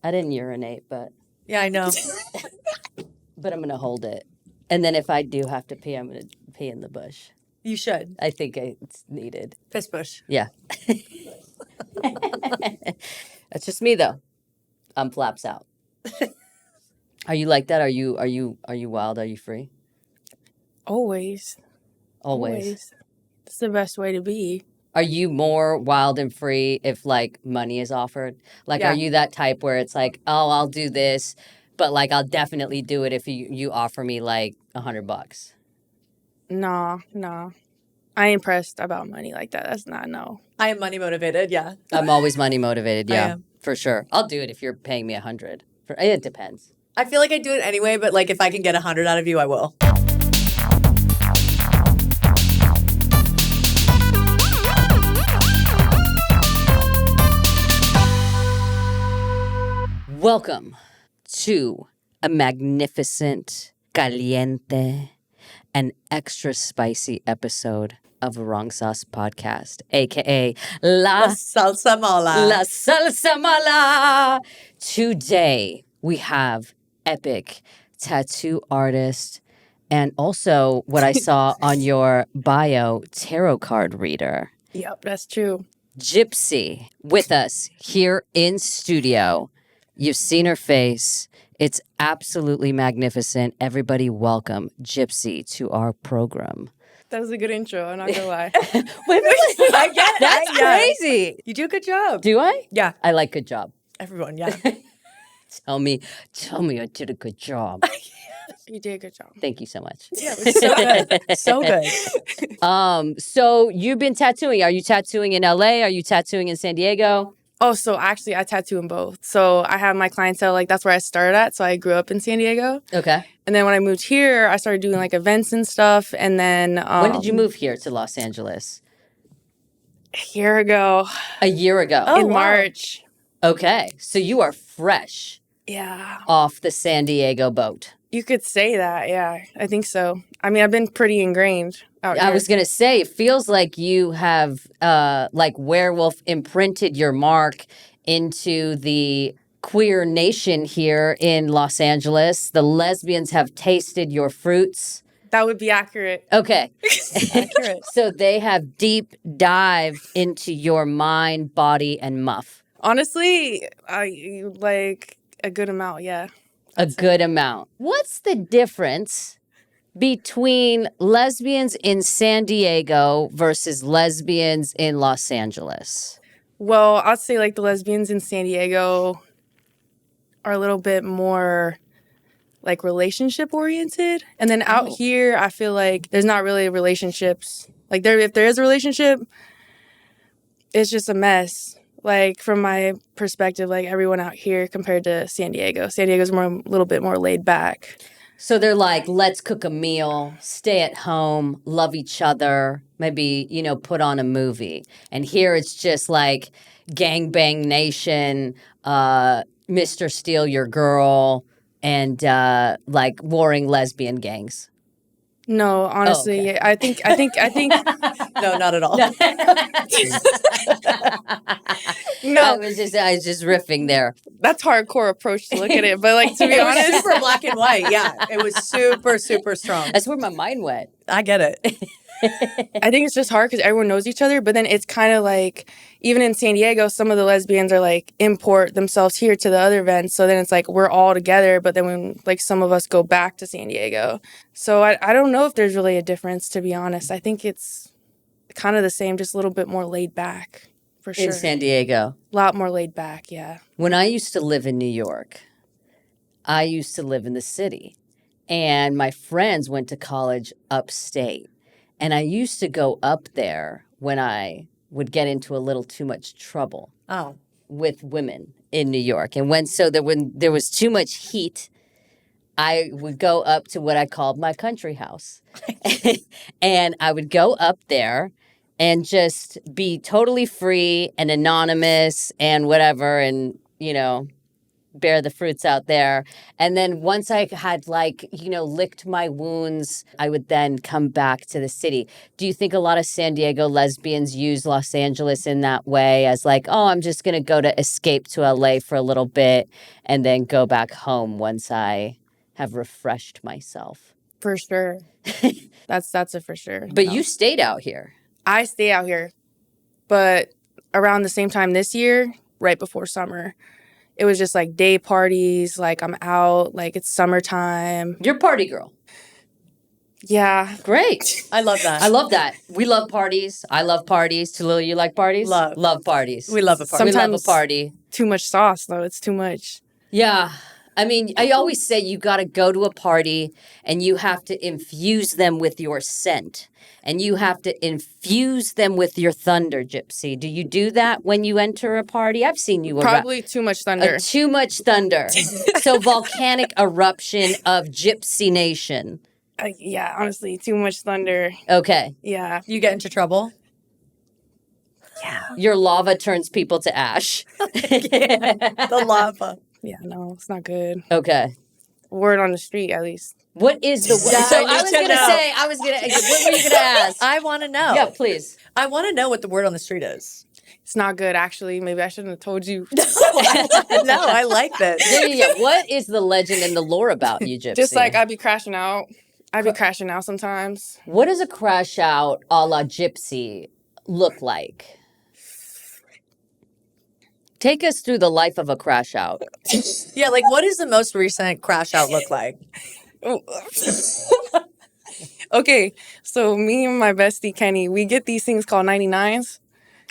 I didn't urinate, but Yeah, I know. I'm going to hold it. And then if I do have to pee, I'm going to pee in the bush. You should. I think it's needed. Piss bush. Yeah. That's just me though. I'm flaps out. Are you like that? Are you wild? Are you free? Always. It's the best way to be. Are you more wild and free if like money is offered? Like, Yeah. Are you that type where it's like, oh, I'll do this, but like I'll definitely do it if you offer me like $100? Nah. I ain't pressed about money like that. That's not no. I am money motivated, yeah. I'm always money motivated. I Yeah, am. for sure. I'll do it if you're paying me $100. It depends. I feel like I do it anyway, but like if I can get 100 out of you, I will. Welcome to a magnificent, caliente, and extra spicy episode of Wrong Sauce Podcast, aka La salsa mala. La Salsa Mala. Today we have epic tattoo artist and also what I saw on your bio, tarot card reader, Yep, that's true. Gypsy, with us here in studio. You've seen her face. It's absolutely magnificent. Everybody welcome Gypsy to our program. That was a good intro, I'm not gonna lie. Wait, really? I get it. That's crazy. You do a good job. Do I? Yeah, I like good job. everyone, yeah. Tell me I did a good job. You did a good job. Thank you so much. Yeah, it was so good. So good. So you've been tattooing. Are you tattooing in LA? Are you tattooing in San Diego? Oh, so actually I tattoo in both. So I have my clientele, like that's where I started at. So I grew up in San Diego. Okay. And then when I moved here, I started doing like events and stuff. And then When did you move here to Los Angeles? A year ago A year ago. Oh, in wow. March. Okay. So you are fresh Yeah. off the San Diego boat. You could say that. Yeah, I think so. I mean, I've been pretty ingrained out I here. was going to say, it feels like you have like werewolf imprinted your mark into the queer nation here in Los Angeles. The lesbians have tasted your fruits. That would be accurate. Okay. Accurate. So they have deep dived into your mind, body, and muff. Honestly, I like a good amount. Yeah. A good amount. What's the difference between lesbians in San Diego versus lesbians in Los Angeles? Well, I'd say like the lesbians in San Diego are a little bit more like relationship oriented. And then out here, I feel like there's not really relationships. Like if there is a relationship, it's just a mess. Like from my perspective, like everyone out here compared to San Diego. San Diego's a little bit more laid back. So they're like, let's cook a meal, stay at home, love each other, maybe, put on a movie. And here it's just like gangbang nation, Mr. Steal Your Girl, and like warring lesbian gangs. No, honestly, okay. I think No, not at all. no, I was just riffing there. that's hardcore approach to look at it. But like to be It was honest, super black and white. Yeah, it was super, super strong. That's where my mind went. I get it. I think it's just hard because everyone knows each other. But then it's kind of like, even in San Diego, some of the lesbians are like import themselves here to the other events. So then it's like we're all together. But then when like some of us go back to San Diego. So I don't know if there's really a difference, to be honest. I think it's kind of the same, just a little bit more laid back, for sure. In San Diego. A lot more laid back, yeah. When I used to live in New York, I used to live in the city. And my friends went to college upstate. And I used to go up there when I would get into a little too much trouble Oh. with women in New York. And when there was too much heat, I would go up to what I called my country house. And I would go up there and just be totally free and anonymous and whatever. And, bear the fruits out there. And then once I had like, licked my wounds, I would then come back to the city. Do you think a lot of San Diego lesbians use Los Angeles in that way as like, oh, I'm just going to go to escape to LA for a little bit and then go back home once I have refreshed myself? For sure. That's a for sure. But you stayed out here. I stay out here. But around the same time this year, right before summer, it was just like day parties, like I'm out, like it's summertime. You're a party girl. Yeah. Great. I love that. I love that. We love parties. I love parties. Tallulah, you like parties? Love parties. We love a party. We love a Sometimes party. too much sauce, though. It's too much. Yeah. I mean, I always say you got to go to a party and you have to infuse them with your scent. And you have to infuse them with your thunder, Gypsy. Do you do that when you enter a party? I've seen you Probably too much thunder. too much thunder. So volcanic eruption of Gypsy Nation. Yeah, honestly, too much thunder. Okay. Yeah. You get into trouble? Yeah. Your lava turns people to ash. The lava. Yeah, no, it's not good. Okay. Word on the street, at least. What is the Yeah, so I I need was to gonna know. say what were you gonna ask? I want to know. Yeah, please. I want to know what the word on the street is. It's not good, actually. Maybe I shouldn't have told you. No, I like this. Yeah. What is the legend and the lore about you, Gypsy? Just like I'd be crashing out. I'd be crashing out sometimes. What does a crash out a la Gypsy look like? Take us through the life of a crash out. Yeah, like what does the most recent crash out look like? Okay, so me and my bestie Kenny, we get these things called 99s.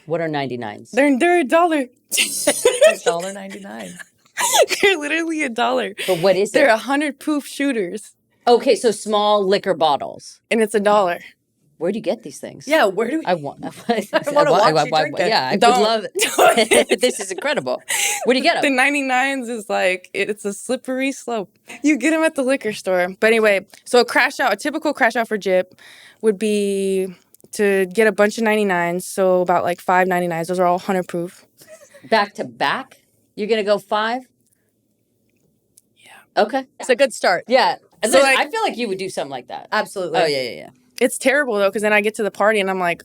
What are 99s? They're $1. $1.99. They're literally $1. But what is They're it? 100 proof shooters, Okay, so small liquor bottles. and it's $1. Where do you get these things? Yeah, where do we? I want. I wanna watch you drink it. Yeah, I would Don't. love it. This is incredible. Where do you get The them? 99s is like, it's a slippery slope. You get them at the liquor store. But anyway, so a typical crash out for Gyp would be to get a bunch of 99s, so about like 5 99s. Those are all 100 proof. Back to back? You're gonna go 5? Yeah. Okay. It's a good start. Yeah. So, Listen, like- I feel like you would do something like that. Absolutely. Oh yeah. It's terrible though, because then I get to the party and I'm like,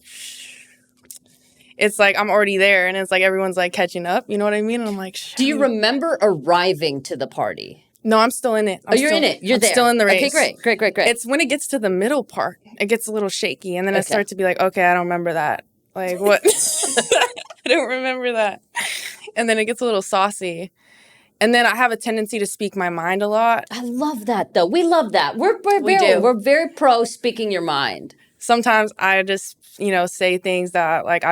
it's like I'm already there, and it's like everyone's like catching up. You know what I mean? And I'm like, Do you remember arriving to the party? No, I'm still in it. You're in it. You're I'm there. still in the race. Okay, great. It's when it gets to the middle part, it gets a little shaky, and then I Okay. start to be like, okay, I don't remember that. Like what? I don't remember that. And then it gets a little saucy. And then I have a tendency to speak my mind a lot. I love that though. We love that. We're very pro speaking your mind. Sometimes I just, say things that like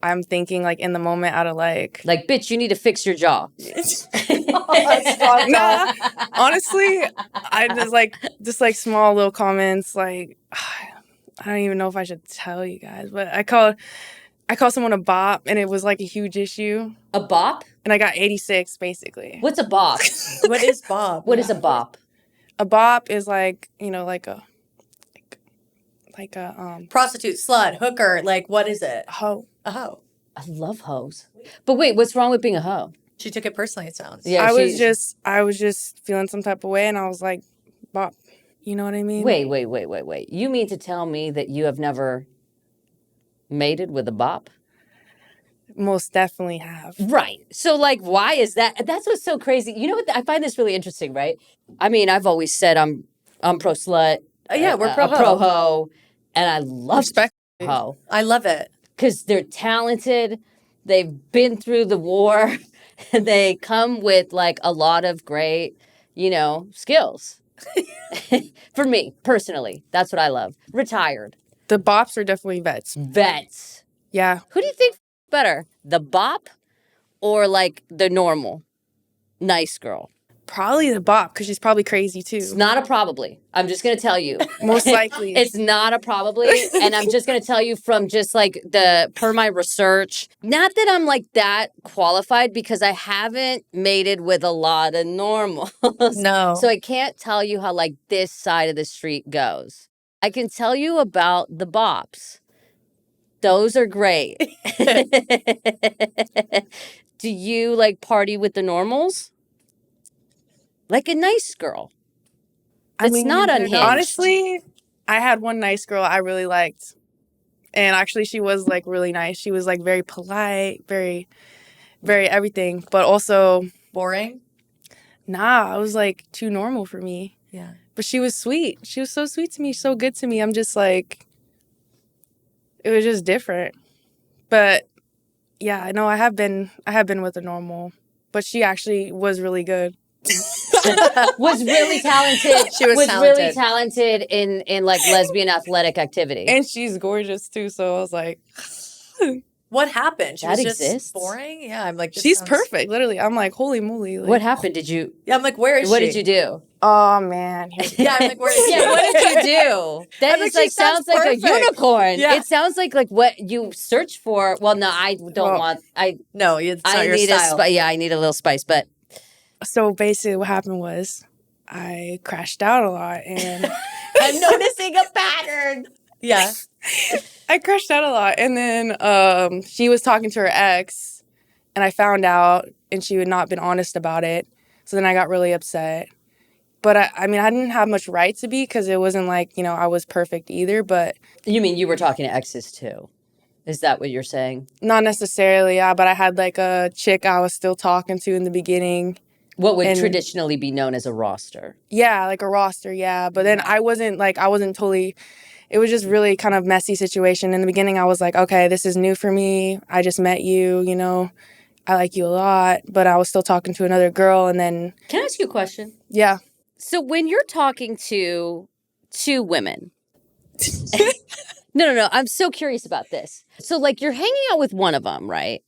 I'm thinking like in the moment out of like bitch, you need to fix your jaw. Nah, honestly, I just like small little comments like I don't even know if I should tell you guys, but I called someone a bop and it was like a huge issue. A bop? And I got 86 basically. What's a bop? What is Bob? What is a bop? A bop is like, like a Prostitute, slut, hooker. Like, what is it? hoe. A hoe. I love hoes. But wait, what's wrong with being a hoe? She took it personally, it sounds. Yeah, I was just feeling some type of way and I was like, bop. You know what I mean? Wait. You mean to tell me that you have never mated with a bop? Most definitely have. Right. So, why is that? That's what's so crazy. You know what? I find this really interesting, right? I mean, I've always said I'm pro slut. Yeah, we're pro pro hoe, and I love Respect. hoe I love it. because they're talented. They've been through the war. And they come with a lot of great, skills. For me personally, that's what I love. Retired The bops are definitely vets. vets. Yeah. Who do you think better, the bop or the normal nice girl? Probably the bop because she's probably crazy too. It's not a probably. I'm just going to tell you. Most likely. It's not a probably. And I'm just going to tell you from just per my research, not that I'm that qualified because I haven't mated with a lot of normals. No. So I can't tell you how this side of the street goes. I can tell you about the bops. Those are great. Do you party with the normals? Like a nice girl. I It's not unhinged. Honestly, I had one nice girl I really liked. And actually, she was, like, really nice. She was, like, very polite, very, very everything. But also, Boring? I was, like, too normal for me. Yeah. But she was sweet. She was so sweet to me, so good to me. I'm just, like, it was just different. But, yeah, I know I have been with a normal. But she actually was really good. Was really talented. She was really talented. talented in like lesbian athletic activity. And she's gorgeous, too. So I was like... What happened? She That was exists? just boring? Yeah, I'm like, this She's sounds- perfect, literally. I'm like, holy moly. Like, What happened? Did you? Yeah, I'm like, where is What she? did you do? oh, man. Yeah, I'm like, where is she? Yeah, what did you do? That I'm is like, like she sounds sounds like a perfect. unicorn. Yeah. It sounds like what you search for. Well, no, I don't Well, want. I No, it's not your need style. yeah, I need a little spice. But So basically what happened was I crashed out a lot and I'm noticing a pattern. Yeah. I crashed out a lot. And then she was talking to her ex and I found out and she had not been honest about it. So then I got really upset. But I mean, I didn't have much right to be because it wasn't like, you know, I was perfect either. But You mean you were talking to exes too? Is that what you're saying? not necessarily, yeah. But I had like a chick I was still talking to in the beginning. What would And- traditionally be known as a roster? Yeah, like a roster, yeah. But then I wasn't totally, it was just really kind of messy situation. In the beginning, I was like, okay, this is new for me. I just met you, you know, I like you a lot. But I was still talking to another girl. And then, Can I ask you a question? yeah. So when you're talking to two women, no, I'm so curious about this. So like you're hanging out with one of them, right?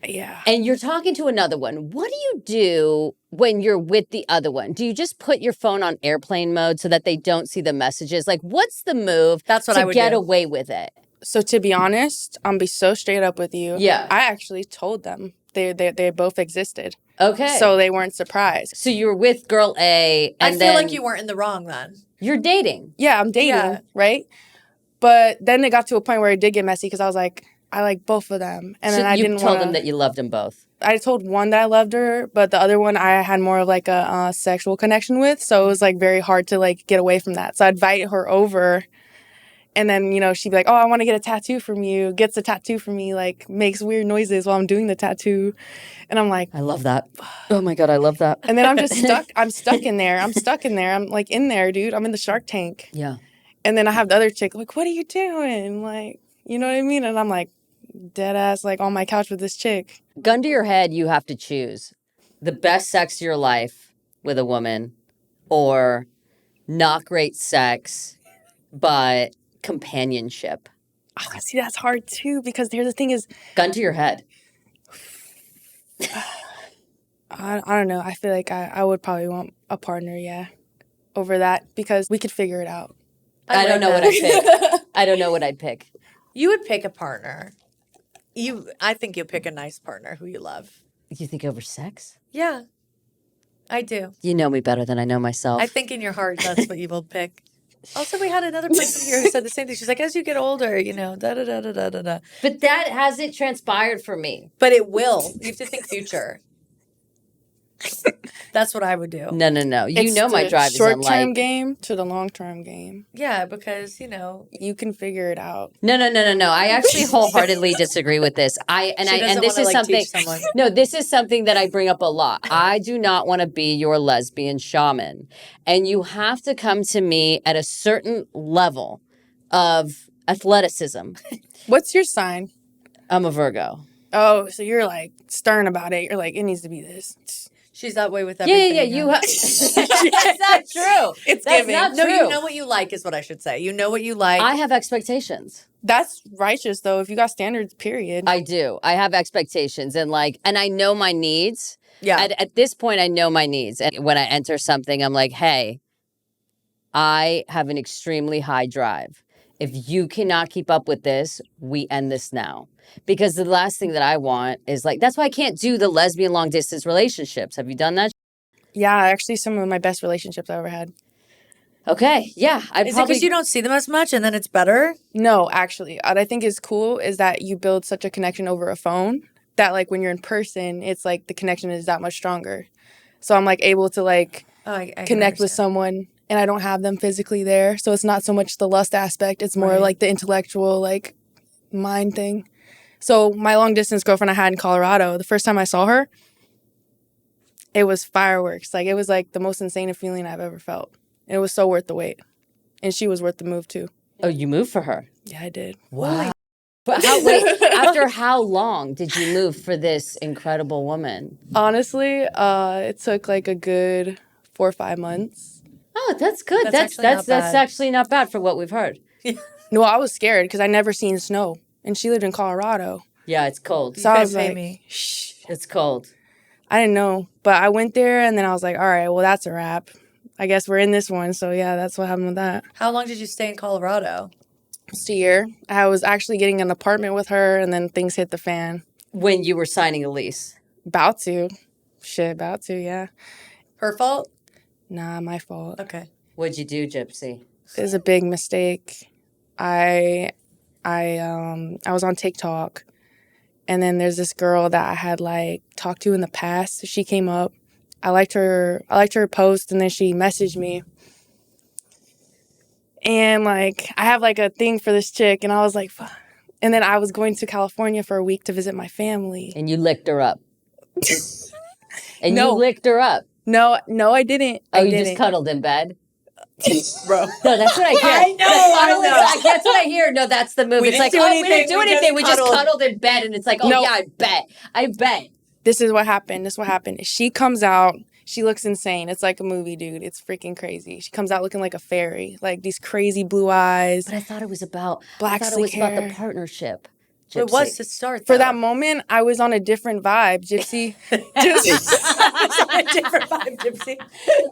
Yeah. And you're talking to another one. What do you do when you're with the other one? Do you just put your phone on airplane mode so that they don't see the messages? Like, what's the move That's what to I would get do. away with it? So to be honest, I'm be so straight up with you. Yeah. I actually told them they both existed. Okay. So they weren't surprised. So you were with girl A, and I then feel like you weren't in the wrong then. you're dating. Yeah, I'm dating, Yeah. right? But then it got to a point where it did get messy because I was like, I like both of them. And So then I you didn't told wanna, them that you loved them both. I told one that I loved her, but the other one I had more of like a sexual connection with. So it was like very hard to like get away from that. So I'd invite her over and then, you know, she'd be like, oh, I want to get a tattoo from you. Gets a tattoo from me, like makes weird noises while I'm doing the tattoo. And I'm like, I love that. Oh my God, I love that. and then I'm just stuck. I'm stuck in there. I'm like in there, dude. I'm in the Shark Tank. Yeah. And then I have the other chick like, what are you doing? Like, you know what I mean? And I'm like, dead ass, like on my couch with this chick. Gun to your head, you have to choose the best sex of your life with a woman or not great sex, but companionship. Oh, see, that's hard too because here's the thing is, Gun to your head. I don't know. I feel like I would probably want a partner, yeah, over that because we could figure it out. I don't know what I'd pick. I don't know what I'd pick. You would pick a partner. I think you'll pick a nice partner who you love. You think over sex? Yeah, I do. You know me better than I know myself. I think in your heart that's what you will pick. Also, we had another person here who said the same thing. She's like, as you get older, you know, da da da da da da da. But that hasn't transpired for me. But it will. You have to think future. That's what I would do. No. You It's know my the drive is short-term unlike. game to the long-term game. Yeah, because, you know, You can figure it out. No. I actually wholeheartedly disagree with this. she doesn't And this wanna, is like, something. teach someone. No, this is something that I bring up a lot. I do not want to be your lesbian shaman, and you have to come to me at a certain level of athleticism. What's your sign? I'm a Virgo. Oh, so you're like stern about it. You're like, it needs to be this. She's that way with Yeah. everything. You have. That's not true. It's That's giving. not No, true. you know what you like is what I should say. You know what you like. I have expectations. That's righteous though. If you got standards, period. I do. I have expectations, and I know my needs. yeah. At this point, I know my needs. And when I enter something, I'm like, hey, I have an extremely high drive. If you cannot keep up with this, we end this now. Because the last thing that I want is like, that's why I can't do the lesbian long distance relationships. Have you done that? Yeah, actually, some of my best relationships I ever had. Okay. Yeah. I Is it probably. because you don't see them as much and then it's better? No, actually, what I think is cool is that you build such a connection over a phone that like when you're in person, it's like the connection is that much stronger. So I'm like able to like I can connect with understand. someone and I don't have them physically there. So it's not so much the lust aspect. It's more Right. like the intellectual, like mind thing. So my long distance girlfriend I had in Colorado, the first time I saw her, it was fireworks. Like it was like the most insane feeling I've ever felt. And it was so worth the wait. And she was worth the move too. Oh, you moved for her? Yeah, I did. Wow. But wait, after how long did you move for this incredible woman? Honestly, it took like a good 4 or 5 months. Oh, that's good. That's actually not that's bad. actually not bad for what we've heard. No, I was scared because I never seen snow. And she lived in Colorado. Yeah, it's cold. So I was couldn't pay like, me. shh. It's cold. I didn't know. But I went there and then I was like, all right, well, that's a wrap. I guess we're in this one. So yeah, that's what happened with that. How long did you stay in Colorado? Just a year. I was actually getting an apartment with her and then things hit the fan. When you were signing a lease. About to. Shit, about to, yeah. Her fault? Nah, my fault. Okay. What'd you do, Gypsy? It was a big mistake. I was on TikTok and then there's this girl that I had like talked to in the past. She came up. I liked her post and then she messaged me. And like I have like a thing for this chick and I was like, fuck. And then I was going to California for a week to visit my family. And you licked her up. And No. you licked her up. No, I didn't. Oh, I you didn't. just cuddled in bed? Bro. No, that's what I hear. I know. That's what I hear. No, that's the move. We It's didn't like, do oh, we anything, didn't do we just anything. We just cuddled. cuddled in bed. And it's like, oh, No. yeah, I bet. This is what happened. She comes out. She looks insane. It's like a movie, dude. It's freaking crazy. She comes out looking like a fairy, like these crazy blue eyes. But I thought it was about, Black I thought it was slick about the hair. partnership. It was Gypsy. to start, For though. that moment, I was on a different vibe, Gypsy. a different vibe, Gypsy.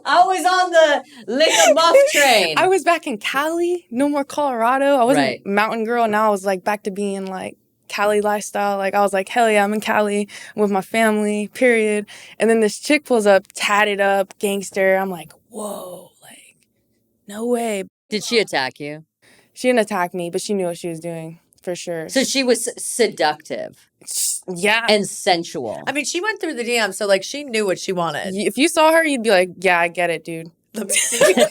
I was on the lick a muff train. I was back in Cali, no more Colorado. I wasn't Right. mountain girl. Now I was like back to being like Cali lifestyle. Like I was like, hell yeah, I'm in Cali with my family, period. And then this chick pulls up, tatted up, gangster. I'm like, whoa, like, no way. Did she attack you? She didn't attack me, but she knew what she was doing, for sure. So she was seductive Yeah. and sensual. I mean, she went through the DM, so like she knew what she wanted. If you saw her, you'd be like, yeah, I get it, dude. Let me see. Can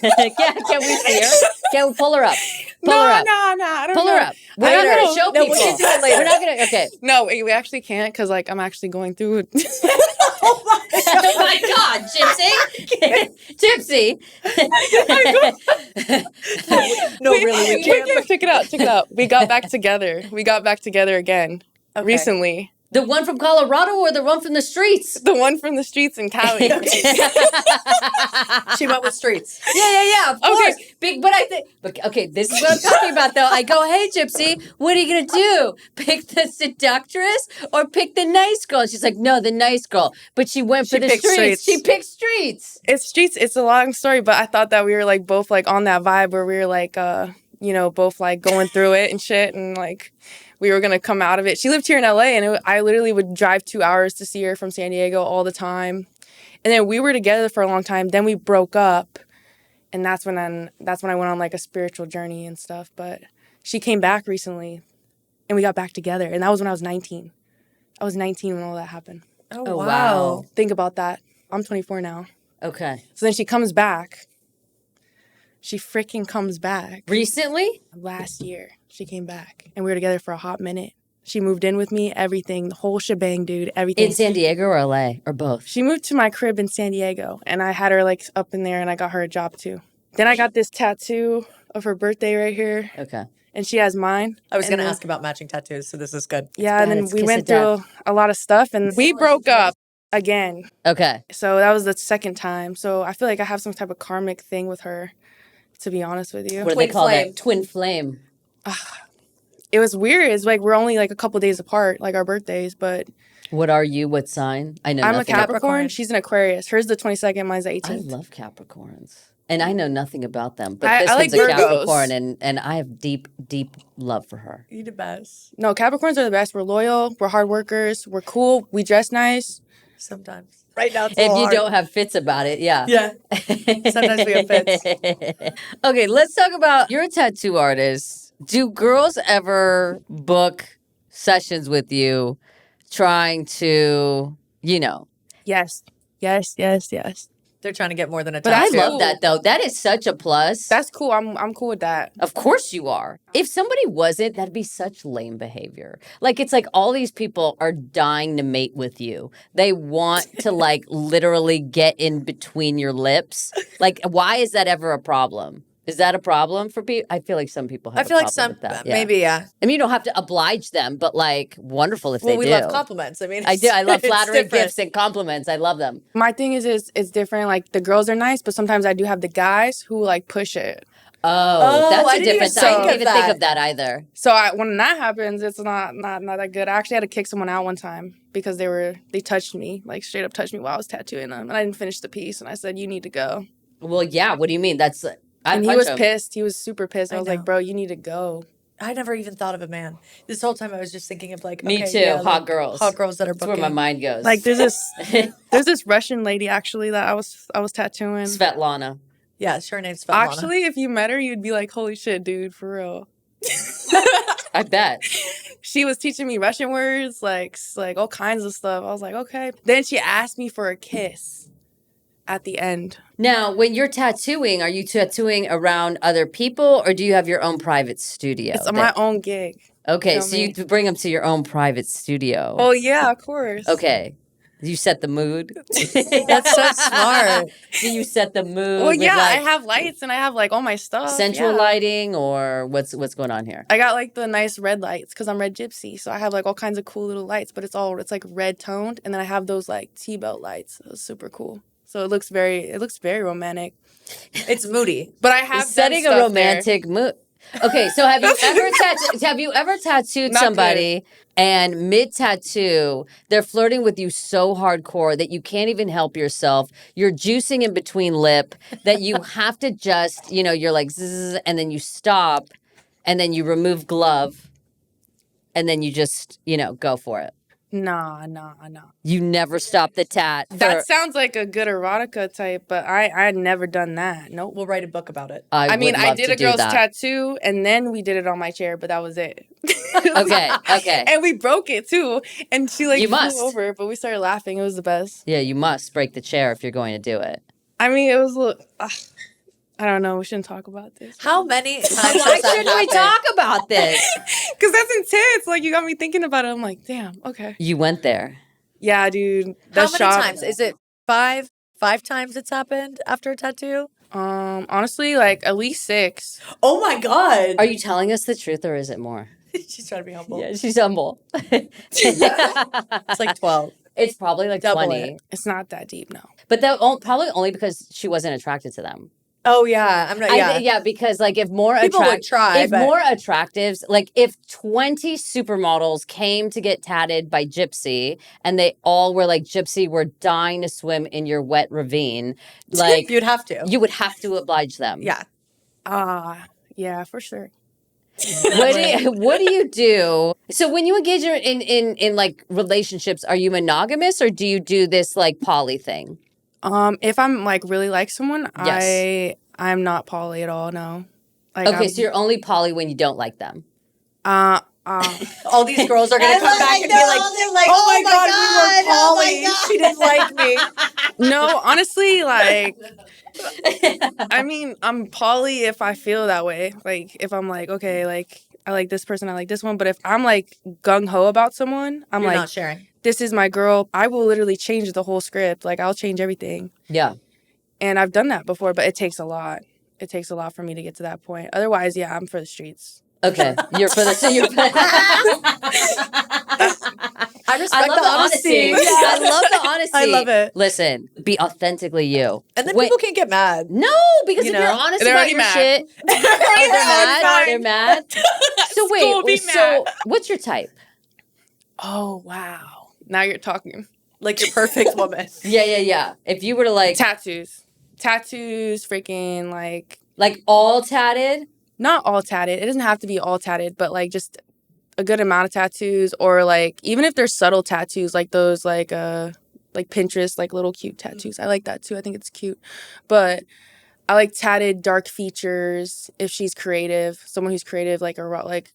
we see her? Can we pull her up? Pull her up. No, I don't Pull know. her up. We're I not don't going know. to show No, people. we can do it later. We're not going to. Okay. No, we actually can't because like I'm actually going through it. Oh Oh my God, Gypsy! No, really, we can't. Check it out. We got back together again Okay. recently. The one from Colorado or the one from the streets? The one from the streets in Cali. She went with streets. Yeah, of Okay. course. Big, but I think, okay, this is what I'm talking about though. I go, hey, Gypsy, what are you going to do? Pick the seductress or pick the nice girl? She's like, no, the nice girl. But she went for She the picked streets. streets. She picked streets. It's streets. It's a long story, but I thought that we were like both like on that vibe where we were like, both like going through it and shit, and like we were gonna come out of it. She lived here in LA, and I literally would drive 2 hours to see her from San Diego all the time. And then we were together for a long time. Then we broke up, and that's when I went on like a spiritual journey and stuff. But she came back recently, and we got back together, and that was when I was 19. I was 19 when all that happened. Oh, wow. wow. Think about that. I'm 24 now. Okay. So then she comes back. She freaking comes back. Recently? Last year, she came back, and we were together for a hot minute. She moved in with me, everything, the whole shebang, dude, everything. In San Diego or LA or both? She moved to my crib in San Diego, and I had her like up in there, and I got her a job too. Then I got this tattoo of her birthday right here, Okay. and she has mine. I was And going to then- ask about matching tattoos, so this is good. Yeah, bad. and then It's we kiss went of death. through a lot of stuff, and we broke up again. Okay. So that was the second time. So I feel like I have some type of karmic thing with her, to be honest with you. What do they Twin call flame. that? Twin flame. It was weird. It's like we're only like a couple days apart, like our birthdays, but What are you? What sign? I know I'm a nothing. Capricorn. Capricorn. She's an Aquarius. Hers the 22nd, mine's the I 18th. love Capricorns. And I know nothing about them. But I this like one's a Virgos. Capricorn, and I have deep, deep love for her. You the best. No, Capricorns are the best. We're loyal. We're hard workers. We're cool. We dress nice. Sometimes. Right now, it's a If little you hard. don't have fits about it, yeah. Yeah. Sometimes we have fits. Okay, let's talk about, you're a tattoo artist. Do girls ever book sessions with you trying to, Yes. Yes, yes, yes. They're trying to get more than a But I tattoo. love that though. That is such a plus. That's cool. I'm cool with that. Of course you are. If somebody wasn't, that'd be such lame behavior. Like it's like all these people are dying to mate with you. They want to like literally get in between your lips. Like why is that ever a problem? Is that a problem for people? I feel like some people have I feel a like problem some, with that. maybe, yeah. I mean, you don't have to oblige them, but like wonderful if Well, they we do. love compliments. I mean, I do. I love it's flattering different. gifts and compliments. I love them. My thing is it's different. Like the girls are nice, but sometimes I do have the guys who like push it. Oh, that's I a didn't even different thing. think I of didn't even think that. of that either. So when that happens, it's not that good. I actually had to kick someone out one time because they touched me, like straight up touched me while I was tattooing them, and I didn't finish the piece, and I said, "You need to go." Well, yeah. What do you mean? That's And he was pissed. He was super pissed. I was know. like, "Bro, you need to go." I never even thought of a man. This whole time I was just thinking of like, Me okay, too. yeah, Hot like, girls. hot girls that are That's booking. where my mind goes. Like there's this Russian lady actually that I was tattooing. Svetlana. Yeah, her name's Svetlana. Actually, if you met her, you'd be like, "Holy shit, dude, for real." I bet. She was teaching me Russian words, like all kinds of stuff. I was like, okay. Then she asked me for a kiss at the end. Now, when you're tattooing, are you tattooing around other people or do you have your own private studio? It's my own gig. Okay, feel so me? you bring them to your own private studio. Oh yeah, of course. Okay. You set the mood. That's so smart. Do you set the mood? Well, with, yeah, like, I have lights and I have like all my stuff. central yeah. lighting or what's going on here? I got like the nice red lights because I'm red gypsy, so I have like all kinds of cool little lights, but it's like red toned, and then I have those like T-belt lights. It's super cool. So it looks very romantic. It's moody. But I have Setting a romantic mood. Okay, so have you ever tattooed Not somebody and mid tattoo they're flirting with you so hardcore that you can't even help yourself? You're juicing in between lip that you have to just, you're like zzz, and then you stop and then you remove glove and then you just, go for it. Nah. You never stop the tat. That sounds like a good erotica type, but I had never done that. Nope. We'll write a book about it. I mean, would I love did to a do girl's that. tattoo, and then we did it on my chair, but that was it. Okay. And we broke it too, and she like You flew must. over, but we started laughing. It was the best. Yeah, you must break the chair if you're going to do it. I mean, it was a little. I don't know. We shouldn't talk about this. How many times Why has that shouldn't we happened? talk about this? Because that's intense. Like, you got me thinking about it. I'm like, damn, okay. You went there. Yeah, dude. How That's many times? Is it five times it's happened after a tattoo? Honestly, like at least 6. Oh my God. Are you telling us the truth or is it more? She's trying to be humble. Yeah, she's humble. It's like 12. It's probably like Double 20. it. It's not that deep, no. But that probably only because she wasn't attracted to them. Oh yeah. I'm not, yeah. Because like if more People would try, if but- more attractives, like if 20 supermodels came to get tatted by Gypsy and they all were like, Gypsy, we're dying to swim in your wet ravine, like You'd have to. you would have to oblige them. Yeah. Yeah, for sure. What do you do? So when you engage in like relationships, are you monogamous or do you do this like poly thing? If I'm like really like someone, Yes. I'm not poly at all, no. Like, Okay, so you're only poly when you don't like them. All these girls are going to come back and be like, oh my God, we were poly. She didn't like me. no, honestly, like, I mean, I'm poly if I feel that way. Like, if I'm like, okay, like, I like this person, I like this one. But if I'm like gung-ho about someone, I'm You're like, not sharing. this is my girl. I will literally change the whole script. Like, I'll change everything. Yeah. And I've done that before, but it takes a lot. It takes a lot for me to get to that point. Otherwise, yeah, I'm for the streets. Okay, you're for the. So you're. I respect love the honesty. I love the honesty. I love it. Listen, be authentically you. And then people can't get mad. No, because You if you're know? honest They're about already your mad. shit, they're mad. So School, be wait, so mad. what's your type? Oh, wow. Now you're talking. Like your perfect woman. Yeah. If you were to like Tattoos, freaking like all tatted, not all tatted. It doesn't have to be all tatted, but like just a good amount of tattoos, or like even if they're subtle tattoos, like those like Pinterest, like little cute tattoos. I like that too. I think it's cute. But I like tatted dark features if she's creative, someone who's creative, like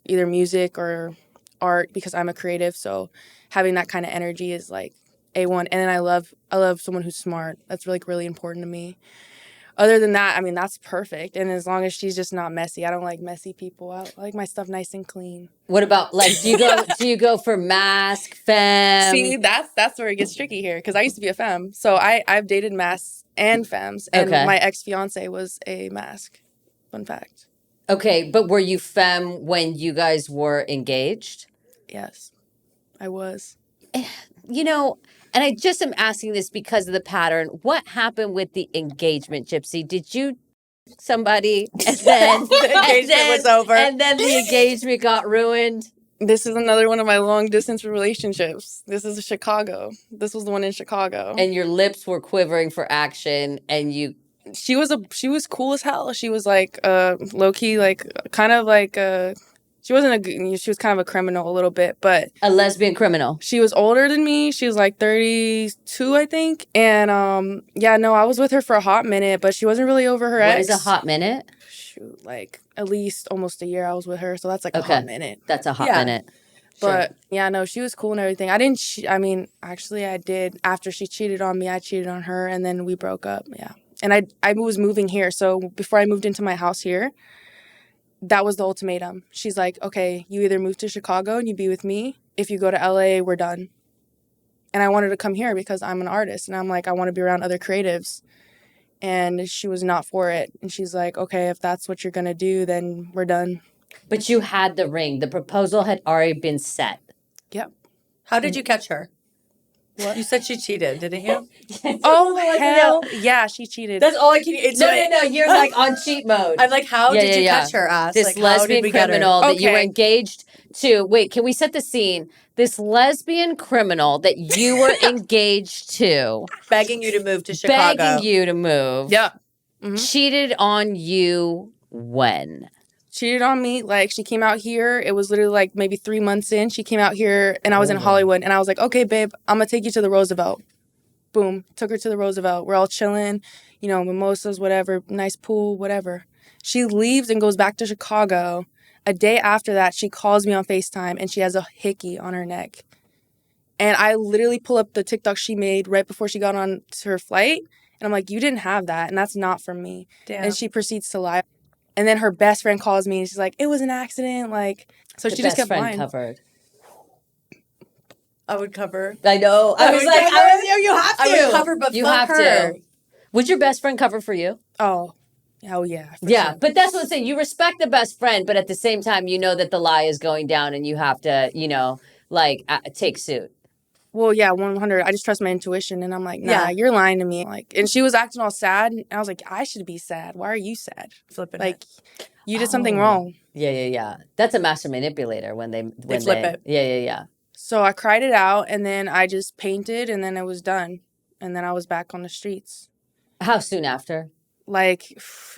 either music or art, because I'm a creative. So having that kind of energy is like A1. And then I love someone who's smart. That's really, really important to me. Other than that, I mean, that's perfect. And as long as she's just not messy. I don't like messy people. I like my stuff nice and clean. What about, like, do you go for mask, femme? See, that's where it gets tricky here, because I used to be a femme. So I've dated masks and femmes, and my ex-fiance was a mask. Fun fact. Okay, but were you femme when you guys were engaged? Yes, I was. You know, and I just am asking this because of the pattern. What happened with the engagement, Gypsy? Did you somebody and then the engagement was over, and then the engagement got ruined? This is another one of my long distance relationships. This is Chicago. This was the one in Chicago. And your lips were quivering for action, and you. She was cool as hell. She was like low key, like kind of like she was kind of a criminal a little bit, but A lesbian criminal. she was older than me. She was like 32, I think. And I was with her for a hot minute, but she wasn't really over her What ex. is a hot minute? Shoot, like at least almost a year I was with her, so that's like a hot minute. That's a hot Yeah. minute. But yeah, no, she was cool and everything. Actually I did. After she cheated on me, I cheated on her, and then we broke up. Yeah. And I was moving here, so before I moved into my house here, that was the ultimatum. She's like, okay, you either move to Chicago and you be with me. If you go to LA, we're done. And I wanted to come here because I'm an artist, and I'm like, I want to be around other creatives. And she was not for it. And she's like, okay, if that's what you're going to do, then we're done. But you had the ring. The proposal had already been set. Yep. How did you catch her? What? You said she cheated, didn't you? Oh, hell yeah, she cheated. That's all I can. No. You're like on cheat mode. I'm like, how did you catch her ass? This like, how did lesbian we get her? criminal that you were Okay. engaged to. Wait, can we set the scene? This lesbian criminal that you were engaged to, Begging you to move to Chicago. begging you to move, Yeah. cheated on you when? Cheated on me. Like, she came out here. It was literally like maybe 3 months in. She came out here, and I was in Hollywood. And I was like, okay, babe, I'm going to take you to the Roosevelt. Boom. Took her to the Roosevelt. We're all chilling, mimosas, whatever, nice pool, whatever. She leaves and goes back to Chicago. A day after that, she calls me on FaceTime, and she has a hickey on her neck. And I literally pull up the TikTok she made right before she got on to her flight. And I'm like, you didn't have that, and that's not from me. Damn. And she proceeds to lie. And then her best friend calls me, and she's like, it was an accident. Like, so The she just best kept friend lying. covered. I would cover. I know. I was like, you have to. I would cover, but You fuck have her. to. Would your best friend cover for you? Oh yeah. for Yeah, sure. but that's what I'm saying. You respect the best friend, but at the same time, you know that the lie is going down, and you have to, take suit. Well, yeah, 100. I just trust my intuition, and I'm like, nah, Yeah. you're lying to me. Like, and she was acting all sad, and I was like, I should be sad. Why are you sad? Flipping Like, it. you did something wrong. Yeah. That's a master manipulator when they flip it. Yeah. So I cried it out, and then I just painted, and then it was done. And then I was back on the streets. How soon after? Like,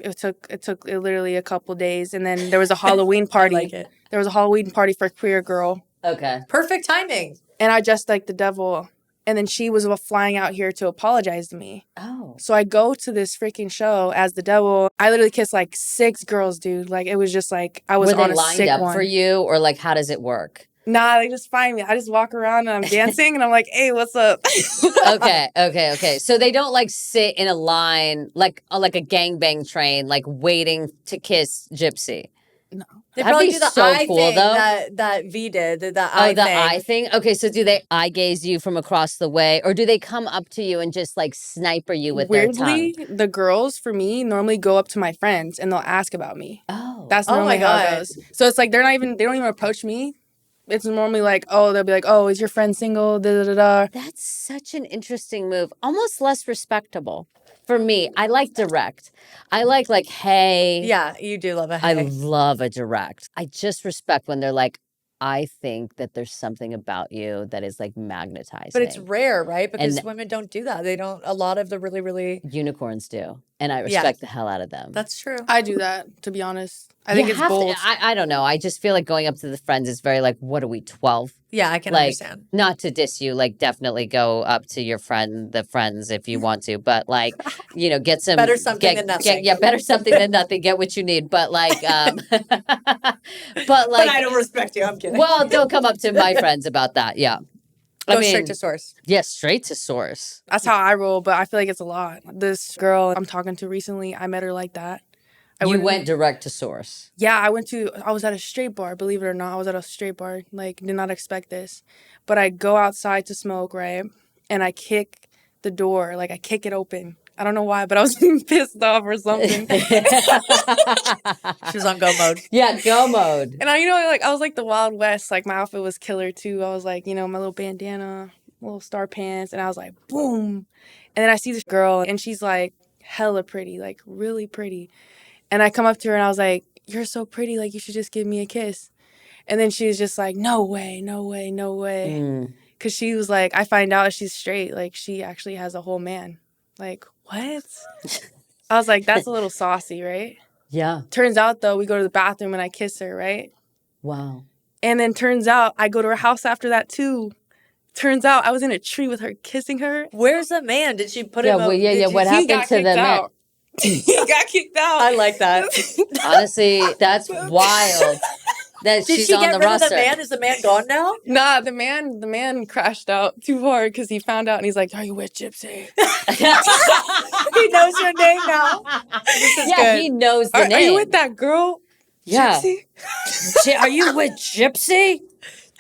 it took literally a couple days, and then there was a Halloween party. I like it. There was a Halloween party for a queer girl, Okay. Perfect timing. and I dressed like the devil. And then she was flying out here to apologize to me. Oh. So I go to this freaking show as the devil. I literally kissed like 6 girls, dude. Like, it was just like I was Were on they a lined sick up one. for you, or like how does it work? Nah, they just find me. I just walk around and I'm dancing, and I'm like, hey, what's up? Okay. So they don't like sit in a line like a gangbang train, like waiting to kiss Gypsy. No. They That'd probably be do the so eye cool, thing though. that V did. The Oh, eye the thing. eye thing? Okay, so do they eye gaze you from across the way, or do they come up to you and just like sniper you with their Weirdly, tongue? the girls for me normally go up to my friends and they'll ask about me. Oh. That's Oh normally my how it God. goes. So it's like they don't even approach me. It's normally like, oh, they'll be like, oh, is your friend single? Da, da, da, da. That's such an interesting move. Almost less respectable. For me, I like direct. I like hey. Yeah, you do love a I hey. love a direct. I just respect when they're like, I think that there's something about you that is like magnetizing. But it's rare, right? Because And- women don't do that. They don't. A lot of the really, really. Unicorns do. And I Yeah. respect the hell out of them. That's true. I do that, to be honest. I think You it's have to- bold. I don't know. I just feel like going up to the friends is very like, what are we, 12? Yeah, I can Like, understand. not to diss you, like definitely go up to your the friends if you want to, but like, get some Better something than nothing. better something than nothing. Get what you need, but like, but But I don't respect you. I'm kidding. well, don't come up to my friends about that. Yeah. Go straight to source. Yeah, straight to source. That's how I roll, but I feel like it's a lot. This girl I'm talking to recently, I met her like that. You went direct to source. Yeah, I was at a straight bar, believe it or not. I was at a straight bar, like, did not expect this. But I go outside to smoke, right? And I kick the door, like, I kick it open. I don't know why, but I was pissed off or something. She was on go mode. Yeah, go mode. And I was like the Wild West. Like, my outfit was killer, too. I was like, my little bandana, little star pants. And I was like, boom. And then I see this girl, and she's, like, hella pretty, like, really pretty. And I come up to her and I was like, you're so pretty. Like, you should just give me a kiss. And then she was just like, no way, no way, no way. Because she was like, I find out she's straight. Like, she actually has a whole man. Like, what? I was like, that's a little saucy, right? Yeah. Turns out, though, we go to the bathroom and I kiss her, right? Wow. And then turns out I go to her house after that, too. Turns out I was in a tree with her, kissing her. Where's the man? Did she put him up? What happened to the man? He got kicked out. I like that. Honestly, that's wild. That Did she's she on get the rid roster. of the man? Is the man gone now? Nah, the man crashed out too hard because he found out and he's like, are you with Gypsy? He knows your name now. This is good. He knows the name. Are you with that girl? Yeah. Gypsy? Are you with Gypsy?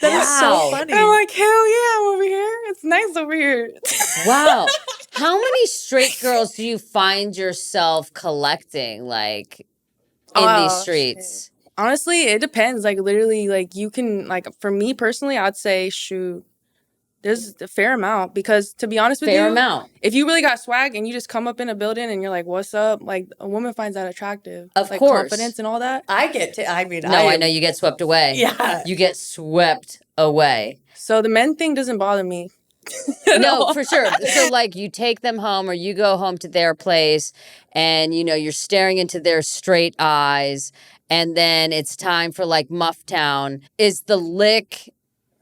That is so funny. And I'm like, hell yeah, I'm over here. It's nice over here. Wow. How many straight girls do you find yourself collecting, like, in these streets? Shit. Honestly, it depends. Like, literally, like, you can, like, for me personally, I'd say, shoot, there's a fair amount. Because, to be honest with you, Fair amount. If you really got swag and you just come up in a building and you're like, what's up? Like, a woman finds that attractive. Of like, course. Confidence and all that. I get to, I mean, I know you get swept away. Yeah. You get swept away. So the men thing doesn't bother me. No, for sure. So, like, you take them home or you go home to their place and, you're staring into their straight eyes and then it's time for, like, Muff Town. Is the lick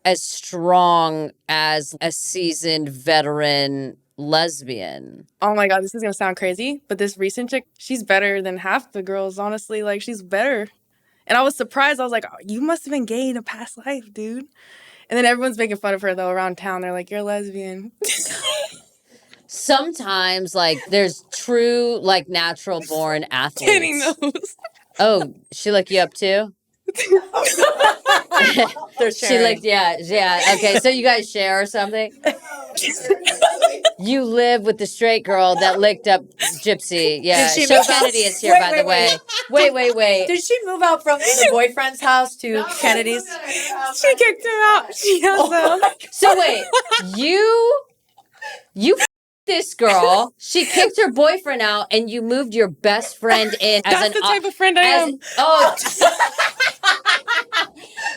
as strong as a seasoned veteran lesbian? Oh my God, this is going to sound crazy, but this recent chick, she's better than half the girls, honestly. Like, she's better. And I was surprised. I was like, oh, you must have been gay in a past life, dude. And then everyone's making fun of her, though, around town. They're like, you're a lesbian. Sometimes, like, there's true, like, natural-born athletes. Kenny knows. Oh, she licked you up, too? They're She sharing. licked, yeah. Okay, so you guys share or something? You live with the straight girl that licked up Gypsy. Yeah, Did she Show move out? Kennedy is here, Wait, by wait, the way. Wait. Did she move out from the boyfriend's house to Kennedy's? She kicked him out. She has them. So wait, you this girl, she kicked her boyfriend out and you moved your best friend in as That's the type of friend I am. Oh.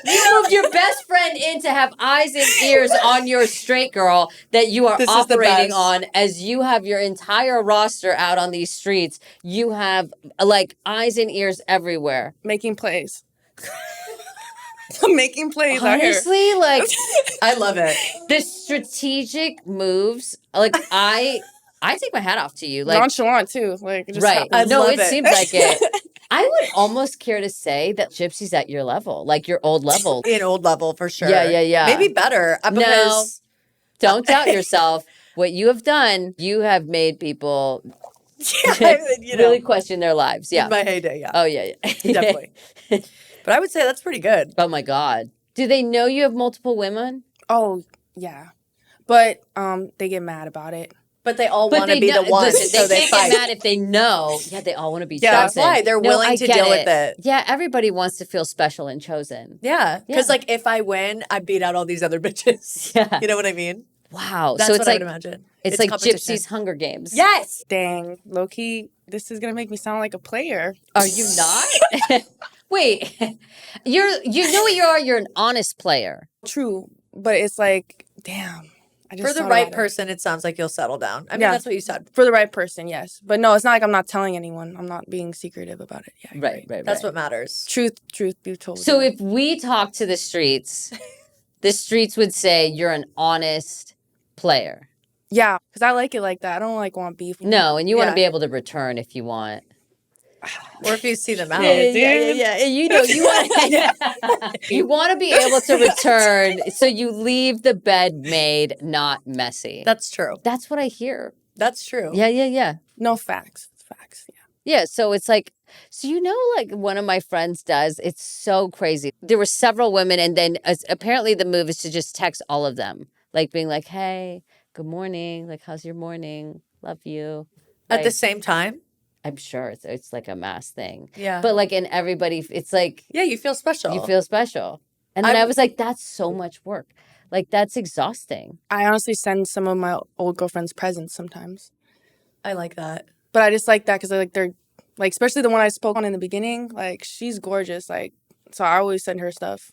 You moved your best friend in to have eyes and ears on your straight girl that you are This is the operating best. on as you have your entire roster out on these streets. You have, like, eyes and ears everywhere. Making plays. I'm making plays out here. Honestly, like, I love it. the strategic moves, like, I take my hat off to you. Like, Nonchalant, too. Like, it just right. happens. I No, love it it. seems like it. I would almost care to say that Gypsy's at your level, like your old level. In old level, for sure. Yeah. Maybe better. Because Don't doubt yourself. What you have done, you have made people really question their lives. Yeah. in my heyday, yeah. Oh, yeah. Definitely. But I would say that's pretty good. Oh, my God. Do they know you have multiple women? Oh, yeah. But they get mad about it. But they all But want to they be know- the one, listen, so they they can't fight. get mad if they know. Yeah, they all want to be Yeah, chosen. that's why they're willing I to get deal with it. Yeah, everybody wants to feel special and chosen. Yeah, because Yeah. like if I win, I beat out all these other bitches. Yeah. You know what I mean? Wow. That's so it's what I like would imagine. it's like competition. Gypsy's Hunger Games. Yes. Dang, low-key, this is going to make me sound like a player. Are you not? Wait. You know what you are? You're an honest player. True, but it's like, damn. I just For the thought right about it. person, it sounds like you'll settle down. I mean, Yeah. that's what you said. For the right person, yes. But no, it's not like I'm not telling anyone. I'm not being secretive about it. Yeah, you're Right. That's what matters. Truth be told. So if we talk to the streets would say you're an honest player. yeah, because I like it like that. I don't like want beef. No, and you want to Yeah. be able to return if you want. Or if you see them out. Yeah. You know, you want to be able to return, so you leave the bed made, not messy. That's true. That's what I hear. That's true. Yeah. No, facts. Facts, yeah. Yeah, so it's like, so you know, like one of my friends does, it's so crazy. There were several women, and then apparently the move is to just text all of them, like being like, hey, good morning, like, how's your morning? Love you. At the Like, same time? I'm sure it's like a mass thing. Yeah. But like, and everybody, it's like, Yeah, you feel special. you feel special. And then I was like, that's so much work. Like, that's exhausting. I honestly send some of my old girlfriends presents sometimes. I like that. But I just like that because they're like, especially the one I spoke on in the beginning, like, she's gorgeous. Like, so I always send her stuff.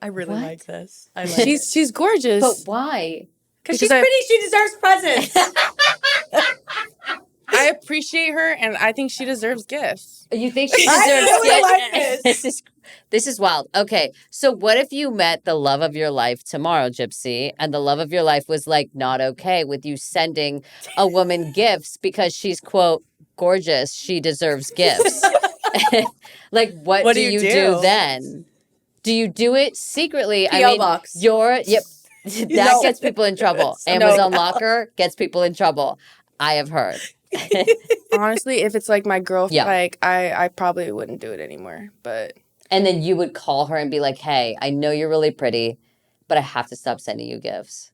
I really What? like this. I like it. She's gorgeous. But why? Because she's pretty, she deserves presents. I appreciate her, and I think she deserves gifts. You think she I deserves really it? like this. This is wild. Okay, so what if you met the love of your life tomorrow, Gypsy, and the love of your life was like not okay with you sending a woman gifts because she's, quote, gorgeous, she deserves gifts. Like, what do you do then? Do you do it secretly? P.O. box. That gets people in trouble. Amazon locker gets people in trouble. I have heard. Honestly, if it's like my girlfriend, Yeah. like, I probably wouldn't do it anymore. But And then you would call her and be like, hey, I know you're really pretty, but I have to stop sending you gifts.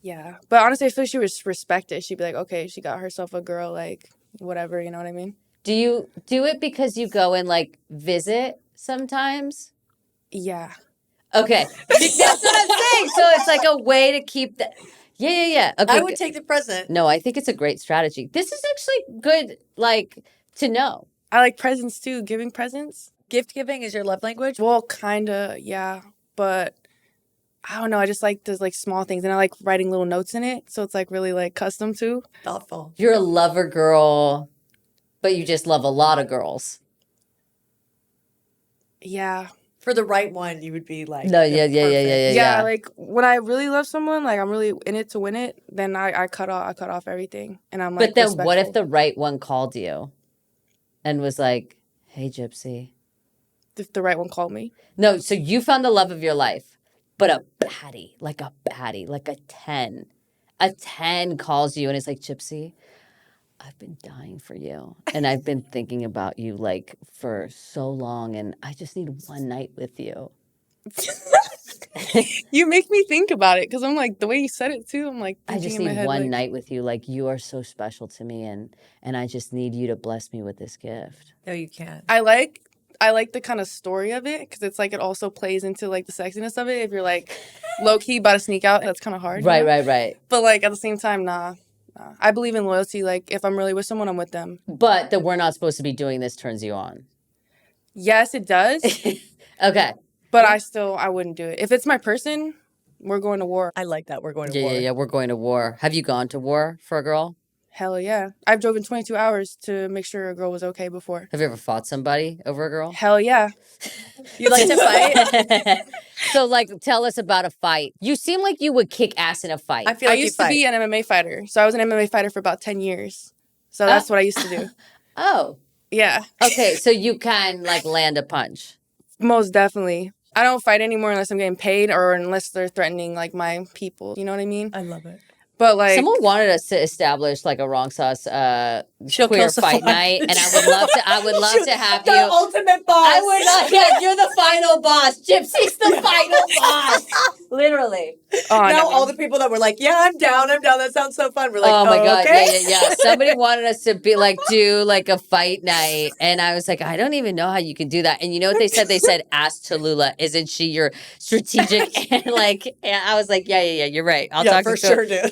yeah. But honestly, I feel she would respect it. She'd be like, okay, she got herself a girl, like, whatever, you know what I mean? Do you do it because you go and like visit sometimes? Yeah. Okay. That's what I'm saying. So it's like a way to keep that. Yeah. Okay. I would take the present. No, I think it's a great strategy. This is actually good, like, to know. I like presents too, giving presents. Gift giving is your love language? Well, kind of, yeah. But I don't know. I just like those like small things. And I like writing little notes in it. So it's like really like custom too. Thoughtful. You're a lover girl, but you just love a lot of girls. Yeah. For the right one, you would be like, No, yeah. Yeah, like when I really love someone, like I'm really in it to win it, then I cut off everything. And I'm like, But then what if respectful. the right one called you and was like, hey, Gypsy? If the right one called me? No, so you found the love of your life, but a baddie, like a 10. A 10 calls you and is like, Gypsy, I've been dying for you. And I've been thinking about you like for so long, and I just need one night with you. You make me think about it because I'm like, the way you said it too, I'm like, I just in my need head, one like, night with you. Like, you are so special to me, and I just need you to bless me with this gift. No, you can't. I like the kind of story of it because it's like it also plays into like the sexiness of it. If you're like low key about to sneak out, that's kind of hard. Right, you know? right. But like at the same time, nah. I believe in loyalty. Like if I'm really with someone, I'm with them. But that we're not supposed to be doing this turns you on. Yes, it does. Okay. But I wouldn't do it. If it's my person, we're going to war. I like that. We're going to war. Yeah. We're going to war. Have you gone to war for a girl? Hell yeah. I've driven 22 hours to make sure a girl was okay before. Have you ever fought somebody over a girl? Hell yeah. You like to fight? So, like, tell us about a fight. You seem like you would kick ass in a fight. I feel I like used to be an MMA fighter. So I was an MMA fighter for about 10 years. So that's what I used to do. Oh. Yeah. Okay, so you can, like, land a punch. Most definitely. I don't fight anymore unless I'm getting paid or unless they're threatening, like, my people. You know what I mean? I love it. But, like... Someone wanted us to establish, like, a wrong sauce queer fight night, and I would love to have the you. ultimate boss. I would not. Yeah, you're the final boss. Gypsy's the final boss. Literally. Oh, now no. all the people that were like, yeah, I'm down. That sounds so fun. We're like, Oh my God. okay. Yeah. Somebody wanted us to be like, do like a fight night. And I was like, I don't even know how you can do that. And you know what they said? They said, ask Tallulah, isn't she your strategic? And like, and I was like, yeah, you're right. I'll talk for to sure, dude.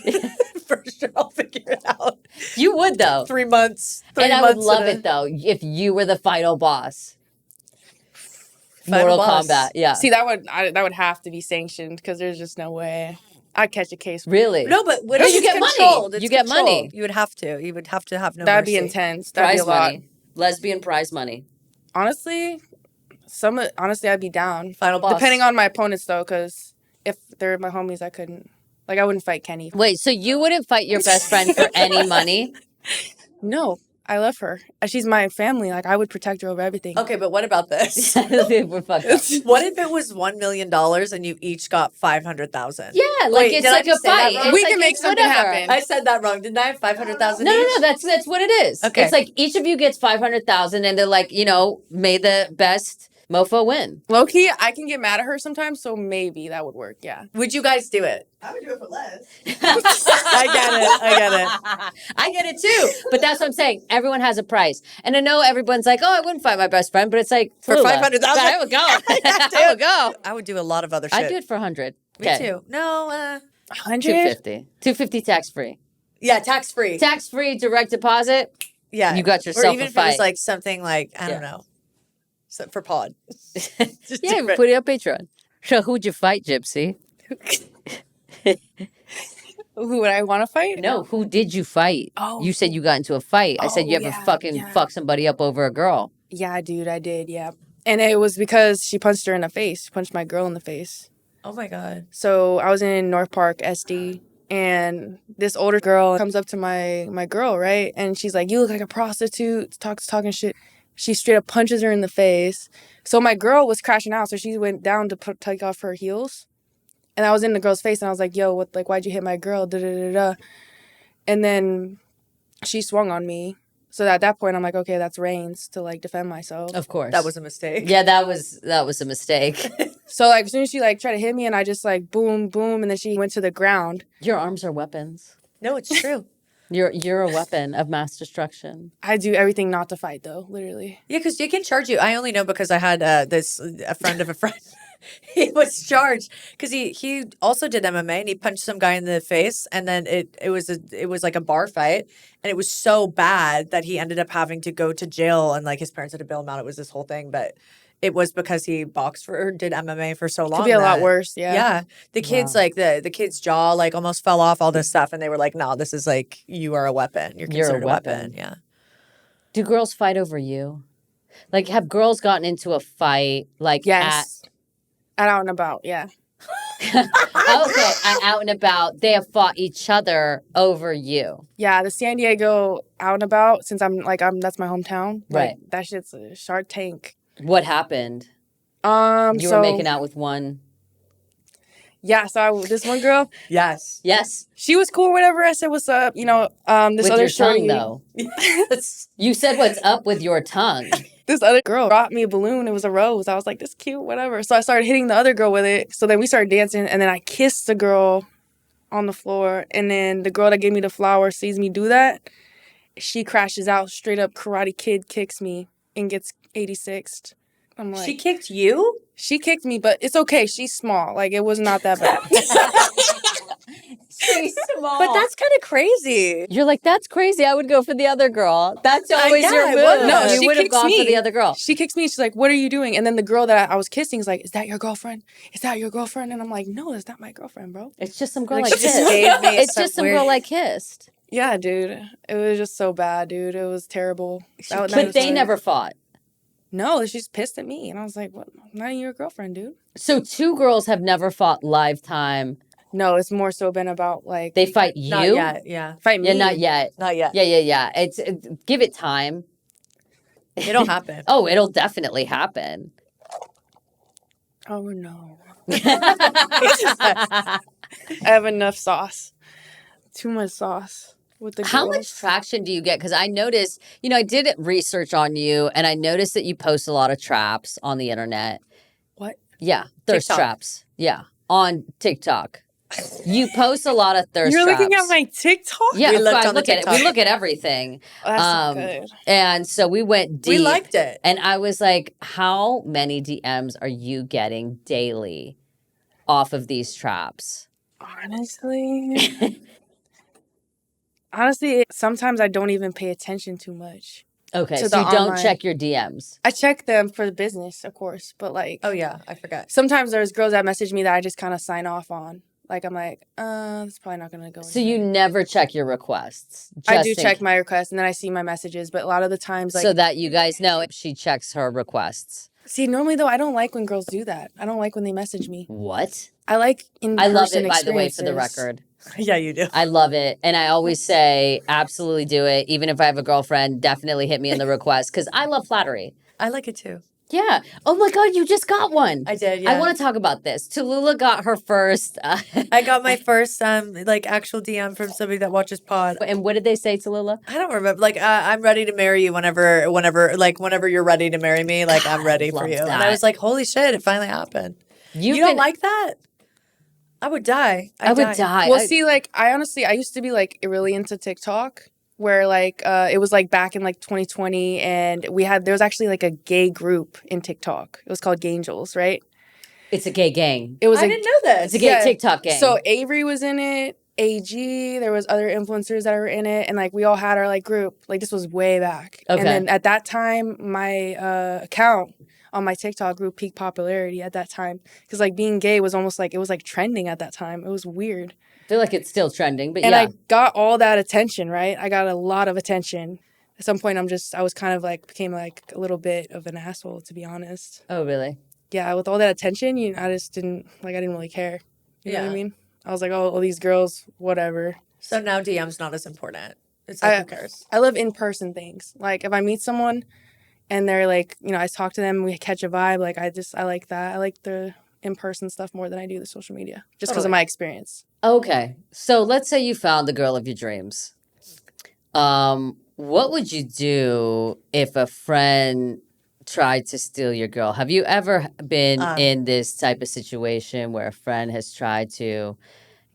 For sure, I'll figure it out. You would though. 3 months. And I would love it though if you were the final boss. Mortal Kombat, yeah. See, that would have to be sanctioned because there's just no way I'd catch a case. Really? No, but when No, it's you get money. controlled, it's You get controlled. money. You would have to. You would have to have no That'd be mercy. intense. That'd Prize be a lot. money. Lesbian prize money. Honestly, I'd be down. Final boss. Depending on my opponents though, because if they're my homies, I couldn't. Like I wouldn't fight Kenny. Wait, so you wouldn't fight your best friend for any money? No, I love her. She's my family. Like, I would protect her over everything. Okay, but what about this? We're fucked up. What if it was $1 million and you each got 500,000? Yeah, like Wait, it's did I like a just say that fight. wrong? It's We like, can make it's something whatever. happen. I said that wrong. Didn't I have 500,000 No, each? that's what it is. Okay. It's like each of you gets 500,000, and they're like, may the best mofo win. Low key, I can get mad at her sometimes, so maybe that would work. Yeah. Would you guys do it? I would do it for less. I get it. I get it too, but that's what I'm saying. Everyone has a price, and I know everyone's like, "Oh, I wouldn't fight my best friend," but it's like For Tallulah. 500,000? I would go. I would go. I would do a lot of other shit. I'd do it for 100. Me too. No, 100? 250. 250 tax free. yeah, tax free. Tax free direct deposit. Yeah, You got or yourself even a if it was fight. like something like I don't Yeah. know, so for pod. Just Yeah, different. put it on Patreon. So who'd you fight, Gypsy? Who would I want to fight? No, who did you fight? Oh. You said you got into a fight. I said you ever fuck somebody up over a girl. Yeah, dude, I did. Yeah. And it was because she punched her in the face. She punched my girl in the face. Oh my god. So I was in North Park, SD, and this older girl comes up to my girl, right? And she's like, "You look like a prostitute," talking shit. She straight up punches her in the face. So my girl was crashing out, so she went down to take off her heels. And I was in the girl's face, and I was like, "Yo, what? Like, why'd you hit my girl?" Da da da da. And then she swung on me. So at that point, I'm like, "Okay, that's reins to like defend myself." Of course. That was a mistake. Yeah, that was a mistake. So like as soon as she like tried to hit me, and I just like boom, boom, and then she went to the ground. Your arms are weapons. No, it's true. You're a weapon of mass destruction. I do everything not to fight, though, literally. Yeah, because you can charge you. I only know because I had a friend of a friend. He was charged because he also did MMA and he punched some guy in the face, and then it was like a bar fight, and it was so bad that he ended up having to go to jail, and like his parents had to bail him out. It was this whole thing, but it was because he did MMA for so long. Could be a lot that- worse, yeah. Yeah, the kids like the kid's jaw like almost fell off, all this stuff, and they were like, "No, this is like you are a weapon. You're considered a weapon." Yeah. Do girls fight over you? Like, have girls gotten into a fight? Like, Yes. At out and about, yeah. out and about, they have fought each other over you. Yeah, the San Diego out and about, since that's my hometown. Like, Right. that shit's a Shark Tank. What happened? You So were making out with one. yeah, so this one girl, Yes. Yes, she was cool, whatever. I said, "What's up?" This with other your shorty, tongue, though. You said what's up with your tongue. this other girl brought me a balloon. It was a rose. I was like, "This cute, whatever." So I started hitting the other girl with it. So then we started dancing, and then I kissed the girl on the floor. And then the girl that gave me the flower sees me do that. She crashes out, straight up Karate Kid kicks me and gets 86th. I'm like, She kicked you? she kicked me, but it's okay. She's small. Like, it was not that bad. She's small. But that's kind of crazy. You're like, that's crazy. I would go for the other girl. That's always yeah, your I move. would. No, you she would have kicks gone for me. the other girl. She kicks me. She's like, "What are you doing?" And then the girl that I was kissing is like, "Is that your girlfriend? Is that your girlfriend?" And I'm like, "No, that's not my girlfriend, bro." It's just some girl Like, I she just kissed. gave me It's some just some weird- girl I kissed. Yeah, dude. It was just so bad, dude. It was terrible. That But was they like- never fought. No, she's pissed at me. And I was like, "What? I'm not even your girlfriend, dude." So two girls have never fought lifetime. No, it's more so been about like, They fight you? Not yet. Yeah. fight me. Yeah, not yet. Not yet. Yeah. Give it time. It'll happen. Oh, it'll definitely happen. Oh, no. I have enough sauce. Too much sauce with the How girls. much traction do you get? Because I noticed, I did research on you, and I noticed that you post a lot of traps on the internet. What? Yeah, thirst TikTok. traps. Yeah, on TikTok. You post a lot of thirst You're traps. looking at my TikTok? Yeah, We so looked I on the look at it. We TikTok. look at everything. Oh, that's not good. And so we went deep. We liked it. And I was like, how many DMs are you getting daily off of these traps? Honestly, sometimes I don't even pay attention too much. Okay, To so the you don't online. check your DMs. I check them for the business, of course, but like Oh yeah, I forgot. sometimes there's girls that message me that I just kind of sign off on. Like I'm like, that's probably not gonna go. So in you there. never check your requests. I just do in check my requests and then I see my messages, but a lot of the times like so that you guys know if she checks her requests. See, normally though, I don't like when girls do that. I don't like when they message me. What? I like in I love person it, by the way, for the experiences. record. Yeah, you do. I love it. And I always say, absolutely do it. Even if I have a girlfriend, definitely hit me in the request because I love flattery. I like it too. Yeah. Oh my God, you just got one. I did, I yeah. want to talk about this. Tallulah got her first. I got my first like actual DM from somebody that watches pod. And what did they say, Tallulah? I don't remember. Like, I'm ready to marry you whenever you're ready to marry me. Like, I'm ready for love you. And that. I was like, holy shit, it finally happened. You don't like that? I would die. I would die. Well, see, like, I used to be like really into TikTok, where like it was like back in like 2020, and there was actually like a gay group in TikTok. It was called Gangels, right? It's a gay gang. It was I didn't know this. It's a gay TikTok gang. So Avery was in it, AG, there was other influencers that were in it, and like we all had our like group. Like this was way back. Okay. And then at that time, my account on my TikTok grew peak popularity at that time, because like being gay was almost like, it was like trending at that time. It was weird. I feel like it's still trending, but and yeah. I got all that attention, right? I got a lot of attention. At some point, I was kind of like, became like a little bit of an asshole, to be honest. Oh, really? Yeah, with all that attention, I just didn't really care. You know what I mean? I was like, oh, all these girls, whatever. So now DM's not as important. It's like, who cares? I love in-person things. Like if I meet someone and they're like, I talk to them, we catch a vibe, like I like that. I like the in-person stuff more than I do the social media, just because of my experience. Okay. So let's say you found the girl of your dreams. What would you do if a friend tried to steal your girl? Have you ever been in this type of situation where a friend has tried to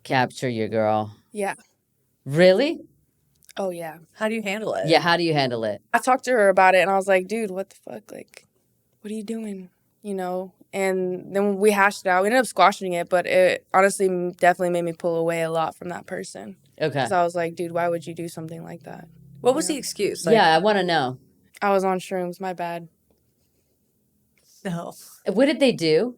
capture your girl? Yeah. Really? Oh, yeah. How do you handle it? Yeah, how do you handle it? I talked to her about it, and I was like, dude, what the fuck? Like, what are you doing? And then we hashed it out. We ended up squashing it, but it honestly definitely made me pull away a lot from that person. Okay. So I was like, dude, why would you do something like that? What was the excuse? Yeah, I want to know. I was on shrooms. My bad. No. What did they do?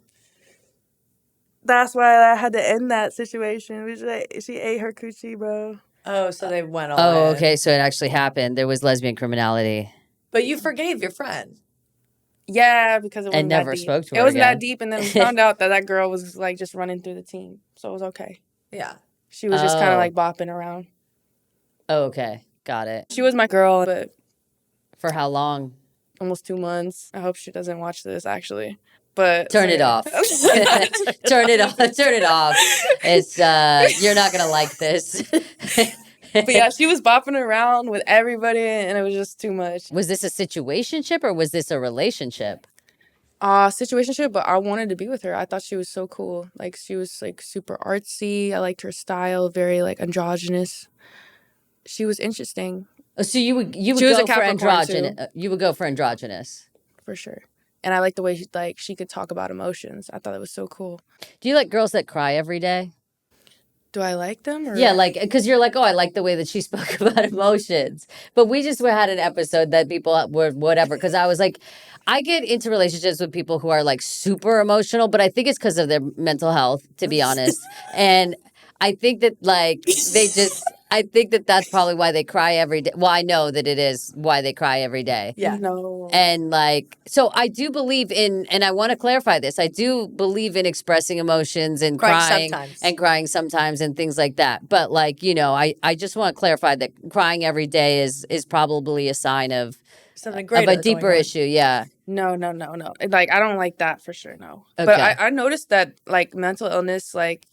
That's why I had to end that situation. She ate her coochie, bro. Oh, so they went all Oh, in. okay. So it actually happened. There was lesbian criminality. But you forgave your friend. Yeah, because it wasn't And never that deep. spoke to her It wasn't again. that deep, and then we found out that girl was like just running through the team, so it was okay. Yeah. She was just kind Oh. of like bopping around. Oh, okay. Got it. She was my girl, but For how long? almost 2 months. I hope she doesn't watch this, actually. But Turn it off. Turn it off. Turn it off. It's you're not gonna like this. But yeah, she was bopping around with everybody, and it was just too much. Was this a situationship or was this a relationship? Situationship, but I wanted to be with her. I thought she was so cool. Like she was like super artsy. I liked her style, very like androgynous. She was interesting. So you would She was go a for Capricorn, androgynous. You would go for androgynous. For sure. And I liked the way she could talk about emotions. I thought it was so cool. Do you like girls that cry every day? Do I like them? Or? Yeah, like because you're like, oh, I like the way that she spoke about emotions. But we just had an episode that people were whatever. Because I was like, I get into relationships with people who are like super emotional, but I think it's because of their mental health, to be honest. And I think that like I think that that's probably why they cry every day. Well, I know that it is why they cry every day. Yeah. No. And like, so I do believe in, and I want to clarify this, I do believe in expressing emotions and crying sometimes and things like that. But like, I just want to clarify that crying every day is probably a sign of something greater, of a deeper issue. Yeah. No. Like, I don't like that for sure, no. Okay. But I noticed that like mental illness, like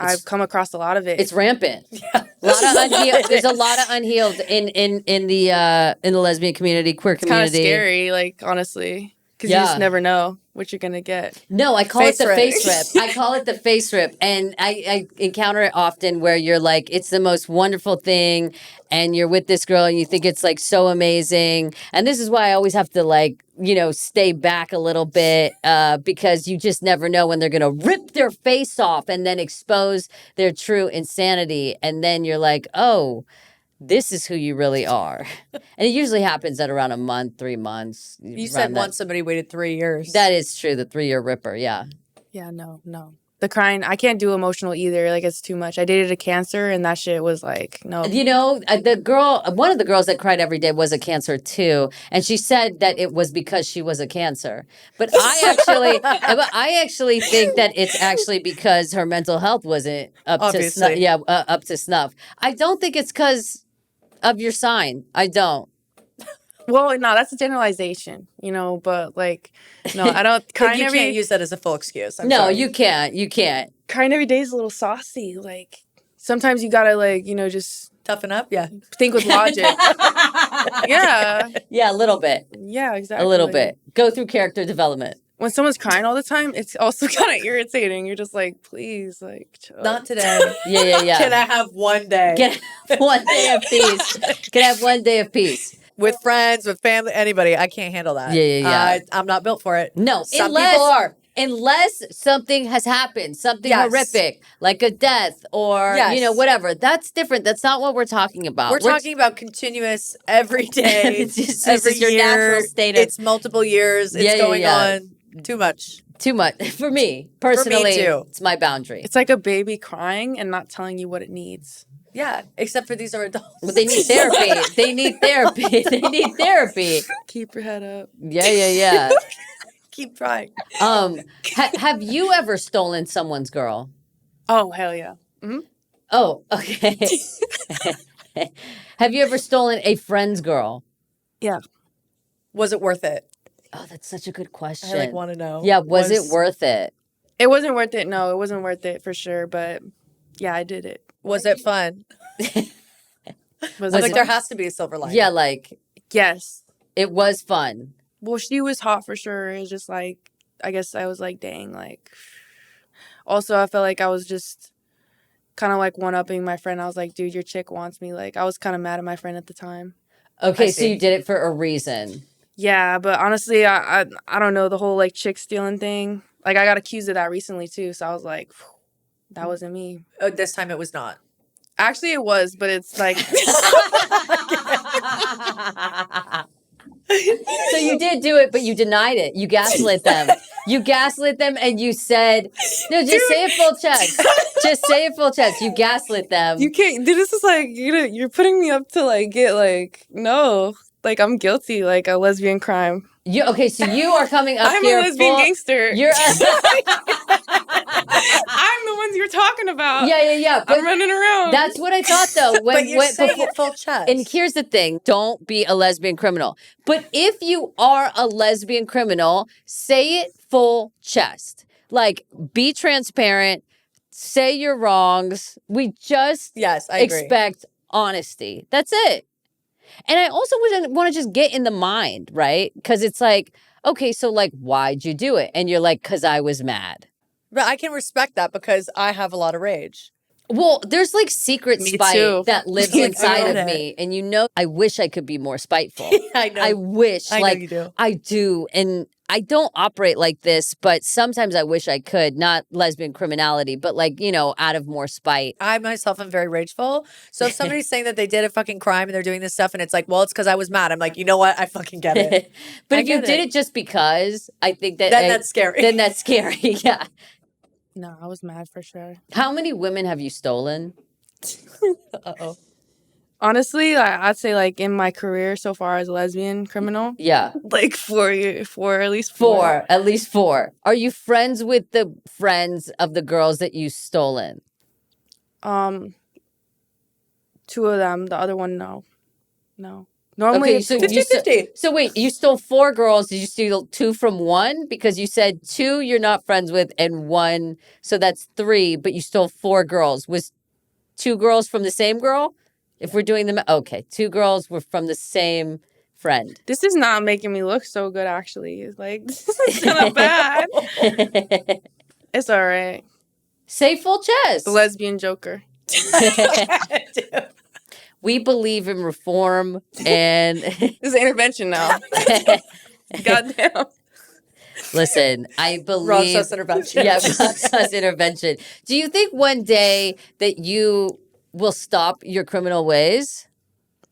I've come across a lot of it. It's rampant. Yeah. There's a lot of unhealed in the lesbian community, queer community. It's kind of scary, like honestly, because you just never know what you're gonna get. No, I call it the face rip. I call it the face rip, and I encounter it often where you're like, it's the most wonderful thing, and you're with this girl and you think it's like so amazing, and this is why I always have to like stay back a little bit because you just never know when they're gonna rip their face off and then expose their true insanity, and then you're like, oh, this is who you really are. And it usually happens at around a month, 3 months. You said once somebody waited 3 years. That is true, the 3-year ripper, yeah. Yeah, no. The crying, I can't do emotional either. Like, it's too much. I dated a Cancer, and that shit was like, no. You know, one of the girls that cried every day was a Cancer too, and she said that it was because she was a Cancer. But I actually think that it's actually because her mental health wasn't up to snuff. Obviously. Yeah, up to snuff. I don't think it's because of your sign. I don't. Well, no, that's a generalization, but like, no, I don't. Crying You every can't use that as a full excuse. I'm No, sorry. you can't. You can't. Crying every day is a little saucy. Like, sometimes you gotta, like, just Toughen up? Yeah. think with logic. Yeah. Yeah, a little bit. Yeah, exactly. A little bit. Go through character development. When someone's crying all the time, it's also kind of irritating. You're just like, please, like, chill. Not today. Yeah. Can I have one day? Get 1 day of peace. Can I have 1 day of peace? With friends, with family, anybody. I can't handle that. Yeah. I'm not built for it. No, Some people are. Unless something has happened, something horrific, like a death or, whatever. That's different. That's not what we're talking about. We're talking about continuous, every day, This every is your year. natural state of... It's multiple years. It's going on too much. Too much. For me, personally, too. It's my boundary. It's like a baby crying and not telling you what it needs. Yeah, except for these are adults. Well, they need therapy. They need therapy. Keep your head up. Yeah. Keep trying. Have you ever stolen someone's girl? Oh, hell yeah. Mm-hmm. Oh, okay. Have you ever stolen a friend's girl? Yeah. Was it worth it? Oh, that's such a good question. I want to know. Yeah, was it worth it? It wasn't worth it. No, it wasn't worth it for sure. But yeah, I did it. Was it fun? Was like it there fun? has to be a silver lining. Yeah, like Yes. it was fun. Well, she was hot for sure. It's just like, I guess I was like, dang, like. Also, I felt like I was just kind of like one-upping my friend. I was like, dude, your chick wants me. Like, I was kind of mad at my friend at the time. Okay, so you did it for a reason. Yeah, but honestly, I don't know, the whole like chick stealing thing. Like, I got accused of that recently too. So I was like, that wasn't me. This time it was not. Actually, it was, but it's like. So you did do it, but you denied it. You gaslit them. You gaslit them and you said, no, just say it full chest. Just say it full chest. You gaslit them. You can't. This is like, you're putting me up to like get like, no. Like, I'm guilty, like a lesbian crime. Okay, so you are coming up I'm here. I'm a lesbian gangster. You're I'm the ones you're talking about. Yeah. I'm running around. That's what I thought, though. But you're saying it full chest. And here's the thing. Don't be a lesbian criminal. But if you are a lesbian criminal, say it full chest. Like, be transparent. Say your wrongs. We just yes, I agree. expect honesty. That's it. And I also want to just get in the mind, right? Because it's like, okay, so like, why'd you do it? And you're like, because I was mad. But I can respect that because I have a lot of rage. Well, there's like secret Me spite too. that lives Me inside too. of me. And I wish I could be more spiteful. I know. I wish. I know like, you do. I do. And I don't operate like this, but sometimes I wish I could. Not lesbian criminality, but like, out of more spite. I myself am very rageful. So if somebody's saying that they did a fucking crime and they're doing this stuff and it's like, well, it's because I was mad. I'm like, you know what? I fucking get it. But I if you get did it. it just because, I think that... Then that's scary. Then that's scary, yeah. No, I was mad for sure. How many women have you stolen? Uh-oh. Honestly, I'd say like in my career so far as a lesbian criminal, Yeah. like four, at least Four. At least four. Are you friends with the friends of the girls that you stolen? Two of them. The other one, no. Normally, Okay, so 50-50. So wait, you stole 4 girls. Did you steal 2 from one? Because you said 2 you're not friends with and 1, so that's 3, but you stole 4 girls. Was 2 girls from the same girl? If we're doing them, okay, 2 girls were from the same friend. this is not making me look so good, actually. It's like, this is kind of bad. It's all right. Say full chest. The lesbian joker. We believe in reform and This is an intervention now. Goddamn. listen, I believe Wrong sus intervention. Yeah, wrong sus intervention. Do you think one day that you will stop your criminal ways?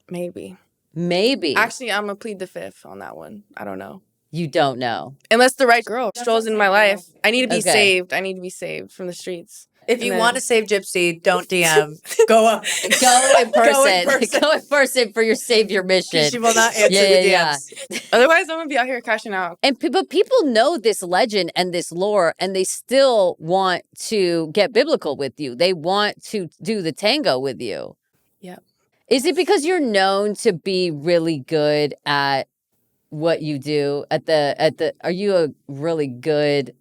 Maybe. Maybe. Actually, I'm going to plead the fifth on that one. I don't know. You don't know. Unless the right girl strolls in my life. I need to be Okay. saved. I need to be saved from the streets. If you want to save Gypsy, don't DM. Go up. Go in person. person. Go in person for your savior mission. She will not answer the DMs. Otherwise, I'm going to be out here crashing out. And but people know this legend and this lore, and they still want to get biblical with you. They want to do the tango with you. Yep. Is it because you're known to be really good at what you do? Are you a really good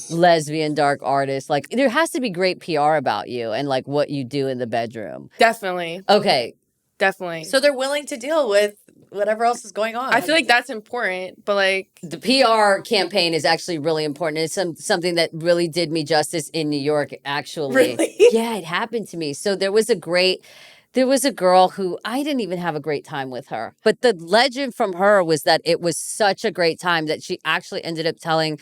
lesbian dark artist? Like, there has to be great PR about you and like what you do in the bedroom. Definitely. Okay. Definitely. So they're willing to deal with whatever else is going on. I feel like that's important, but like the PR campaign is actually really important. It's something that really did me justice in New York, actually. Really? Yeah, it happened to me. So there was a girl who I didn't even have a great time with her. But the legend from her was that it was such a great time that she actually ended up telling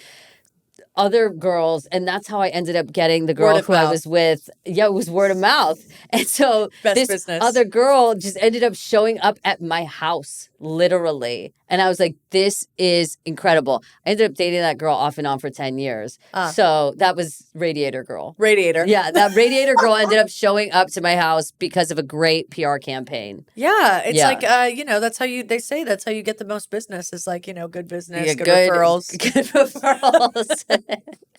other girls, and that's how I ended up getting the girl who I was with. Yeah, it was word of mouth. And so this business. other girl just ended up showing up at my house, literally. And I was like, this is incredible. I ended up dating that girl off and on for 10 years. So that was Radiator Girl. Radiator. Yeah, that Radiator Girl ended up showing up to my house because of a great PR campaign. Yeah, it's like, that's how they say that's how you get the most business is like, good business, Yeah, good referrals. Good referrals.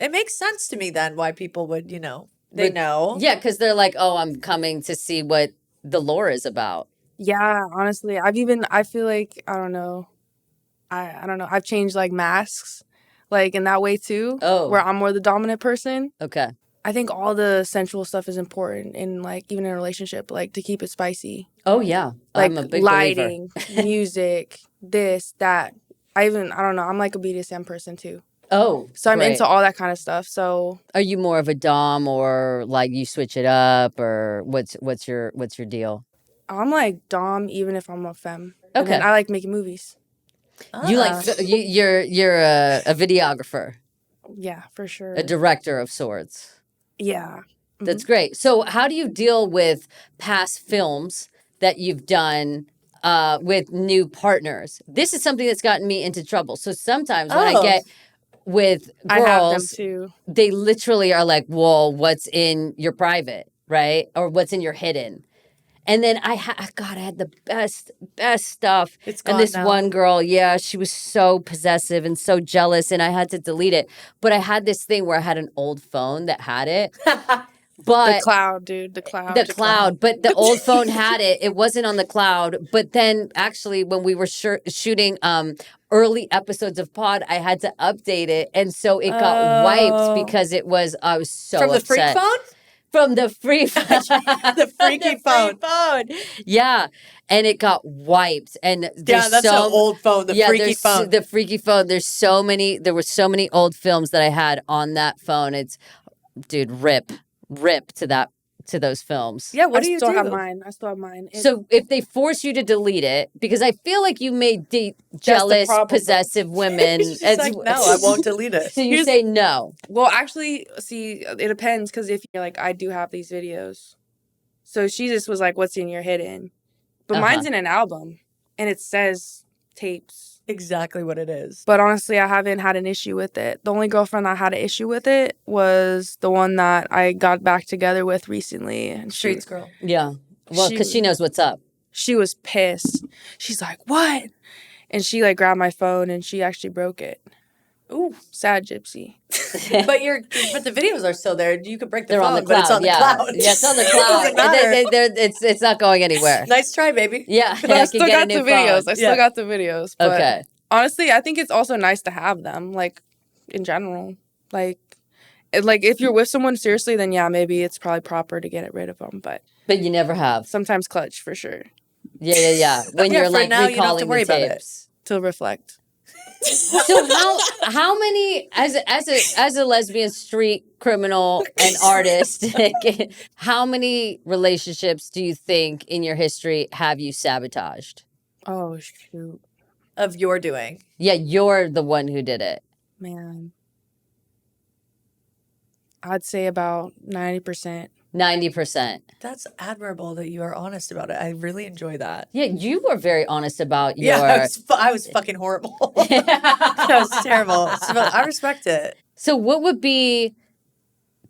It makes sense to me then why people would, they know. Yeah, because they're like, oh, I'm coming to see what the lore is about. Yeah, honestly, I feel like, I don't know. I don't know. I've changed like masks, like in that way too. Oh. Where I'm more the dominant person. Okay. I think all the sensual stuff is important in like even in a relationship, like to keep it spicy. Oh yeah. Like I'm a big lighting, believer. music, this, that. I don't know. I'm like a BDSM person too. Oh. So I'm great. into all that kind of stuff. So are you more of a dom or like you switch it up or what's your deal? I'm like dom even if I'm a femme. Okay. And I like making movies. You like you're a videographer. Yeah, for sure. A director of sorts. Yeah. Mm-hmm. That's great. So how do you deal with past films that you've done with new partners? This is something that's gotten me into trouble. So sometimes when I get with girls, I have them too. They literally are like, well, what's in your private, right? Or what's in your hidden? And then I had the best stuff. It's gone and this now. one girl, she was so possessive and so jealous, and I had to delete it. But I had this thing where I had an old phone that had it. But the cloud, dude, the cloud. The cloud, but the old phone had it. It wasn't on the cloud. But then actually when we were shooting early episodes of Pod, I had to update it. And so it got wiped because I was so From the upset. freak phone? From the free phone. The freaky phone. Yeah. And it got wiped. And that's an old phone, the freaky phone. The freaky phone. There were so many old films that I had on that phone. It's, dude, rip to those films. Yeah, what do you do? I still have mine. So if they force you to delete it, because I feel like you may date jealous, possessive women. She's like, no, I won't delete it. So you say no. Well, actually, see, it depends because if you're like, I do have these videos. So she just was like, what's in your hidden? But mine's in an album and it says tapes. Exactly what it is. But honestly, I haven't had an issue with it. The only girlfriend that had an issue with it was the one that I got back together with recently. And Streets girl. Yeah. Well, because she knows what's up. She was pissed. She's like, what? And she like grabbed my phone and she actually broke it. Ooh, sad Gypsy. but the videos are still there. You could break the phone, on the cloud. But it's on the cloud. Yeah, it's on the cloud. It's not going anywhere. Nice try, baby. Yeah, but I still got the videos. I still got the videos. But okay. Honestly, I think it's also nice to have them, like in general. Like if you're with someone seriously, then yeah, maybe it's probably proper to get rid of them. But you never have. Sometimes clutch for sure. Yeah. When you're like now, recalling you don't have to worry the about tapes. To reflect. So how many as a lesbian street criminal and artist, how many relationships do you think in your history have you sabotaged? Oh shoot. Of your doing. Yeah, you're the one who did it. Man. I'd say about 90%. 90%. That's admirable that you are honest about it. I really enjoy that. Yeah, you were very honest about your. Yeah, I was fucking horrible. That was terrible. So I respect it. So, what would be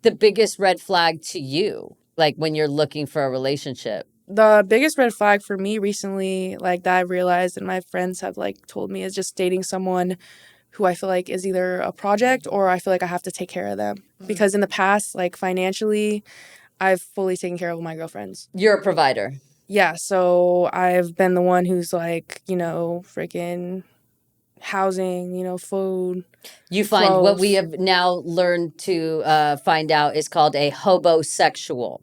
the biggest red flag to you, like when you're looking for a relationship? The biggest red flag for me recently, like that I realized and my friends have like told me, is just dating someone who I feel like is either a project or I feel like I have to take care of them. Because in the past, like financially, I've fully taken care of my girlfriends. You're a provider. Yeah, so I've been the one who's like, freaking housing, food. You find what Clothes. we have now learned to find out is called a hobosexual.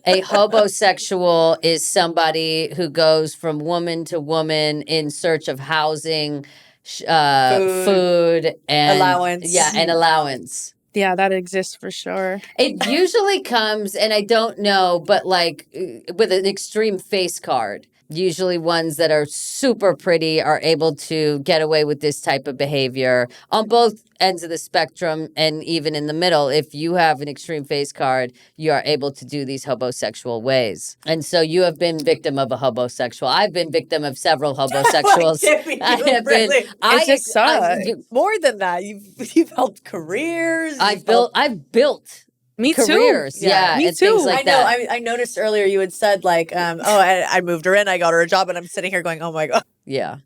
A hobosexual is somebody who goes from woman to woman in search of housing, food and allowance. Yeah, and allowance. Yeah, that exists for sure. It usually comes, and I don't know, but like with an extreme face card. Usually ones that are super pretty are able to get away with this type of behavior on both ends of the spectrum and even in the middle. If you have an extreme face card, you are able to do these hobosexual ways. And so you have been victim of a hobosexual. I've been victim of several hobosexuals. It just sucks. More than that, you've helped careers. I've built Me careers. too. Yeah, me and things too. like I know. that. I noticed earlier you had said like, I moved her in, I got her a job, and I'm sitting here going, oh my God. Yeah,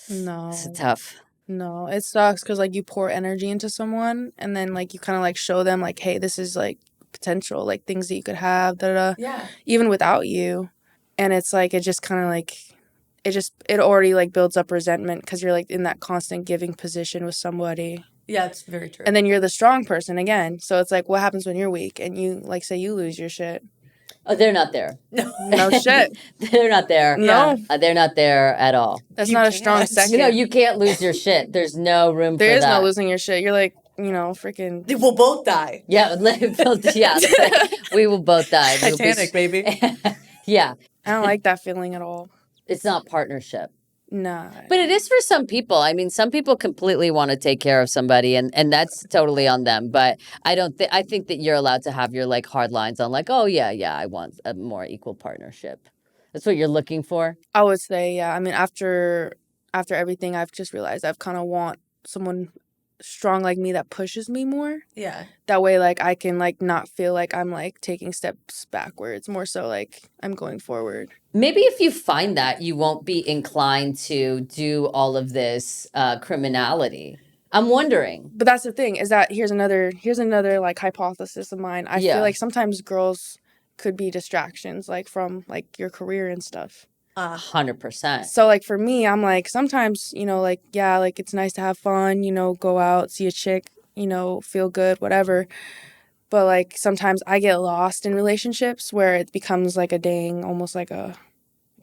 No. it's tough. No, it sucks because like you pour energy into someone and then like you kind of like show them like, hey, this is like potential, like things that you could have, Yeah. even without you. And it's like, it just kind of like, it already like builds up resentment because you're like in that constant giving position with somebody. Yeah, it's very true. And then you're the strong person again. So it's like, what happens when you're weak and you like say you lose your shit? Oh, they're not there. No shit. They're not there. No. They're not there at all. That's You not a can't. strong second. No, you can't lose your shit. There's no room There for is that. no losing your shit. You're like, freaking. We'll both die. Yeah, yeah. We will both die. We'll be- Titanic, baby. Yeah, I don't like that feeling at all. it's not partnership. Nah. But it is for some people. I mean, some people completely want to take care of somebody, and that's totally on them. But I don't think I think that you're allowed to have your like hard lines on like, oh yeah, I want a more equal partnership. That's what you're looking for. I would say, yeah. I mean, after everything, I've just realized I've kind of want someone strong like me that pushes me more. Yeah. That way, like, I can, like, not feel like I'm, like, taking steps backwards. More so, like, I'm going forward. Maybe if you find that, you won't be inclined to do all of this criminality. I'm wondering. But that's the thing, is that here's another like, hypothesis of mine. I Yeah. feel like sometimes girls could be distractions, like, from, like, your career and stuff. 100%. So, like, for me, I'm like, sometimes, like, yeah, like, it's nice to have fun, go out, see a chick, feel good, whatever. But, like, sometimes I get lost in relationships where it becomes, like, almost like a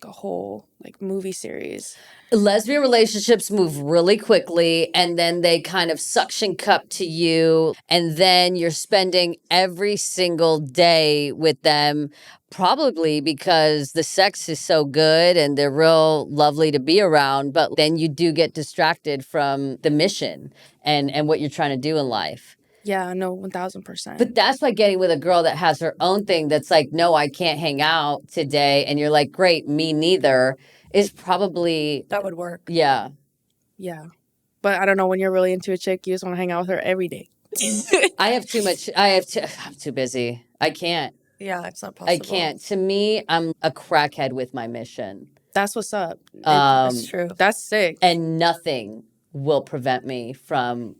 whole, like, movie series. Lesbian relationships move really quickly, and then they kind of suction cup to you, and then you're spending every single day with them, probably because the sex is so good and they're real lovely to be around, but then you do get distracted from the mission and what you're trying to do in life. Yeah, no, 1,000%. But that's why getting with a girl that has her own thing that's like, no, I can't hang out today, and you're like, great, me neither, is probably... That would work. Yeah. Yeah. But I don't know, when you're really into a chick, you just want to hang out with her every day. I'm too busy. I can't. Yeah, it's not possible. I can't. To me, I'm a crackhead with my mission. That's what's up. That's true. That's sick. And nothing will prevent me from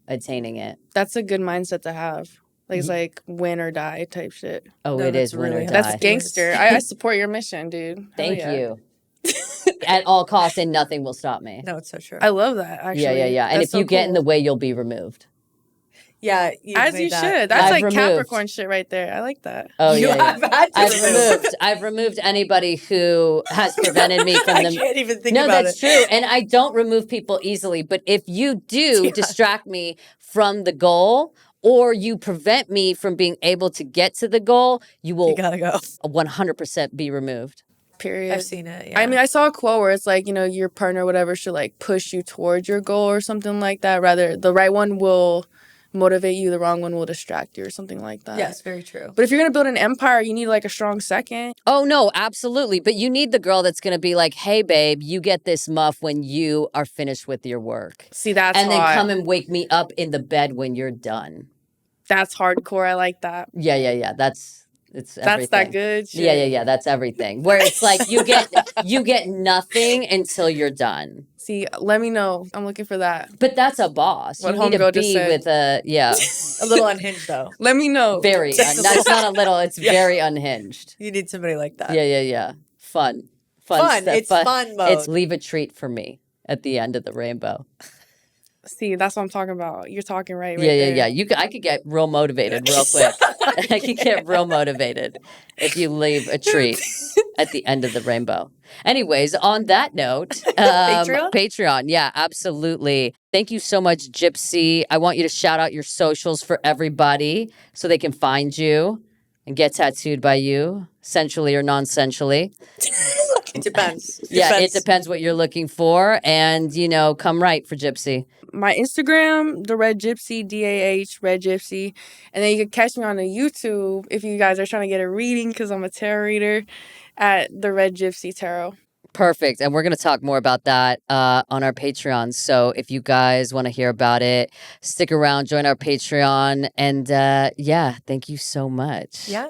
attaining it. That's a good mindset to have. Like, it's like win or die type shit. Oh, No, it that's is win or really die. That's gangster. I support your mission, dude. Hell Thank yeah. you. At all costs, and nothing will stop me. No, it's so true. I love that, actually. Yeah. And That's if you so get in the cool. way, you'll be removed. Yeah, As you should. That's I've like removed. Capricorn shit right there. I like that. Oh, You yeah. have had to I've removed anybody who has prevented me from I them. can't even think No, about that's it. true. And I don't remove people easily. But if you do Yeah. distract me from the goal, or you prevent me from being able to get to the goal, you will You gotta go. 100% be removed. Period. I've seen it. Yeah. I mean, I saw a quote where it's like, your partner, whatever, should like push you towards your goal or something like that. Rather, the right one will motivate you, the wrong one will distract you or something like that. Yes, very true. But if you're going to build an empire, you need like a strong second. Oh, no, absolutely. But you need the girl that's going to be like, hey, babe, you get this muff when you are finished with your work. See, that's And then hard. come and wake me up in the bed when you're done. That's hardcore. I like that. Yeah. That's everything. that good shit. Yeah. That's everything. Where it's like you get nothing until you're done. See, let me know. I'm looking for that. But that's a boss. What You need to homegirl just be said. with a A little unhinged, though. Let me know. very. That's not a little. It's very unhinged. You need somebody like that. Yeah. Fun. Fun. It's fun mode. It's leave a treat for me at the end of the rainbow. See, that's what I'm talking about. You're talking right Yeah. there. I could get real motivated real quick. I could get real motivated if you leave a treat at the end of the rainbow. Anyways, on that note, Patreon. Yeah, absolutely. Thank you so much, Gypsy. I want you to shout out your socials for everybody so they can find you and get tattooed by you, sensually or non-sensually. It depends. It depends what you're looking for. And, come right for Gypsy. My Instagram, DahredGypsy, DAH, Red Gypsy. And then you can catch me on the YouTube if you guys are trying to get a reading because I'm a tarot reader at the Red Gypsy Tarot. Perfect. And we're going to talk more about that on our Patreon. So if you guys want to hear about it, stick around, join our Patreon. And thank you so much. Yeah.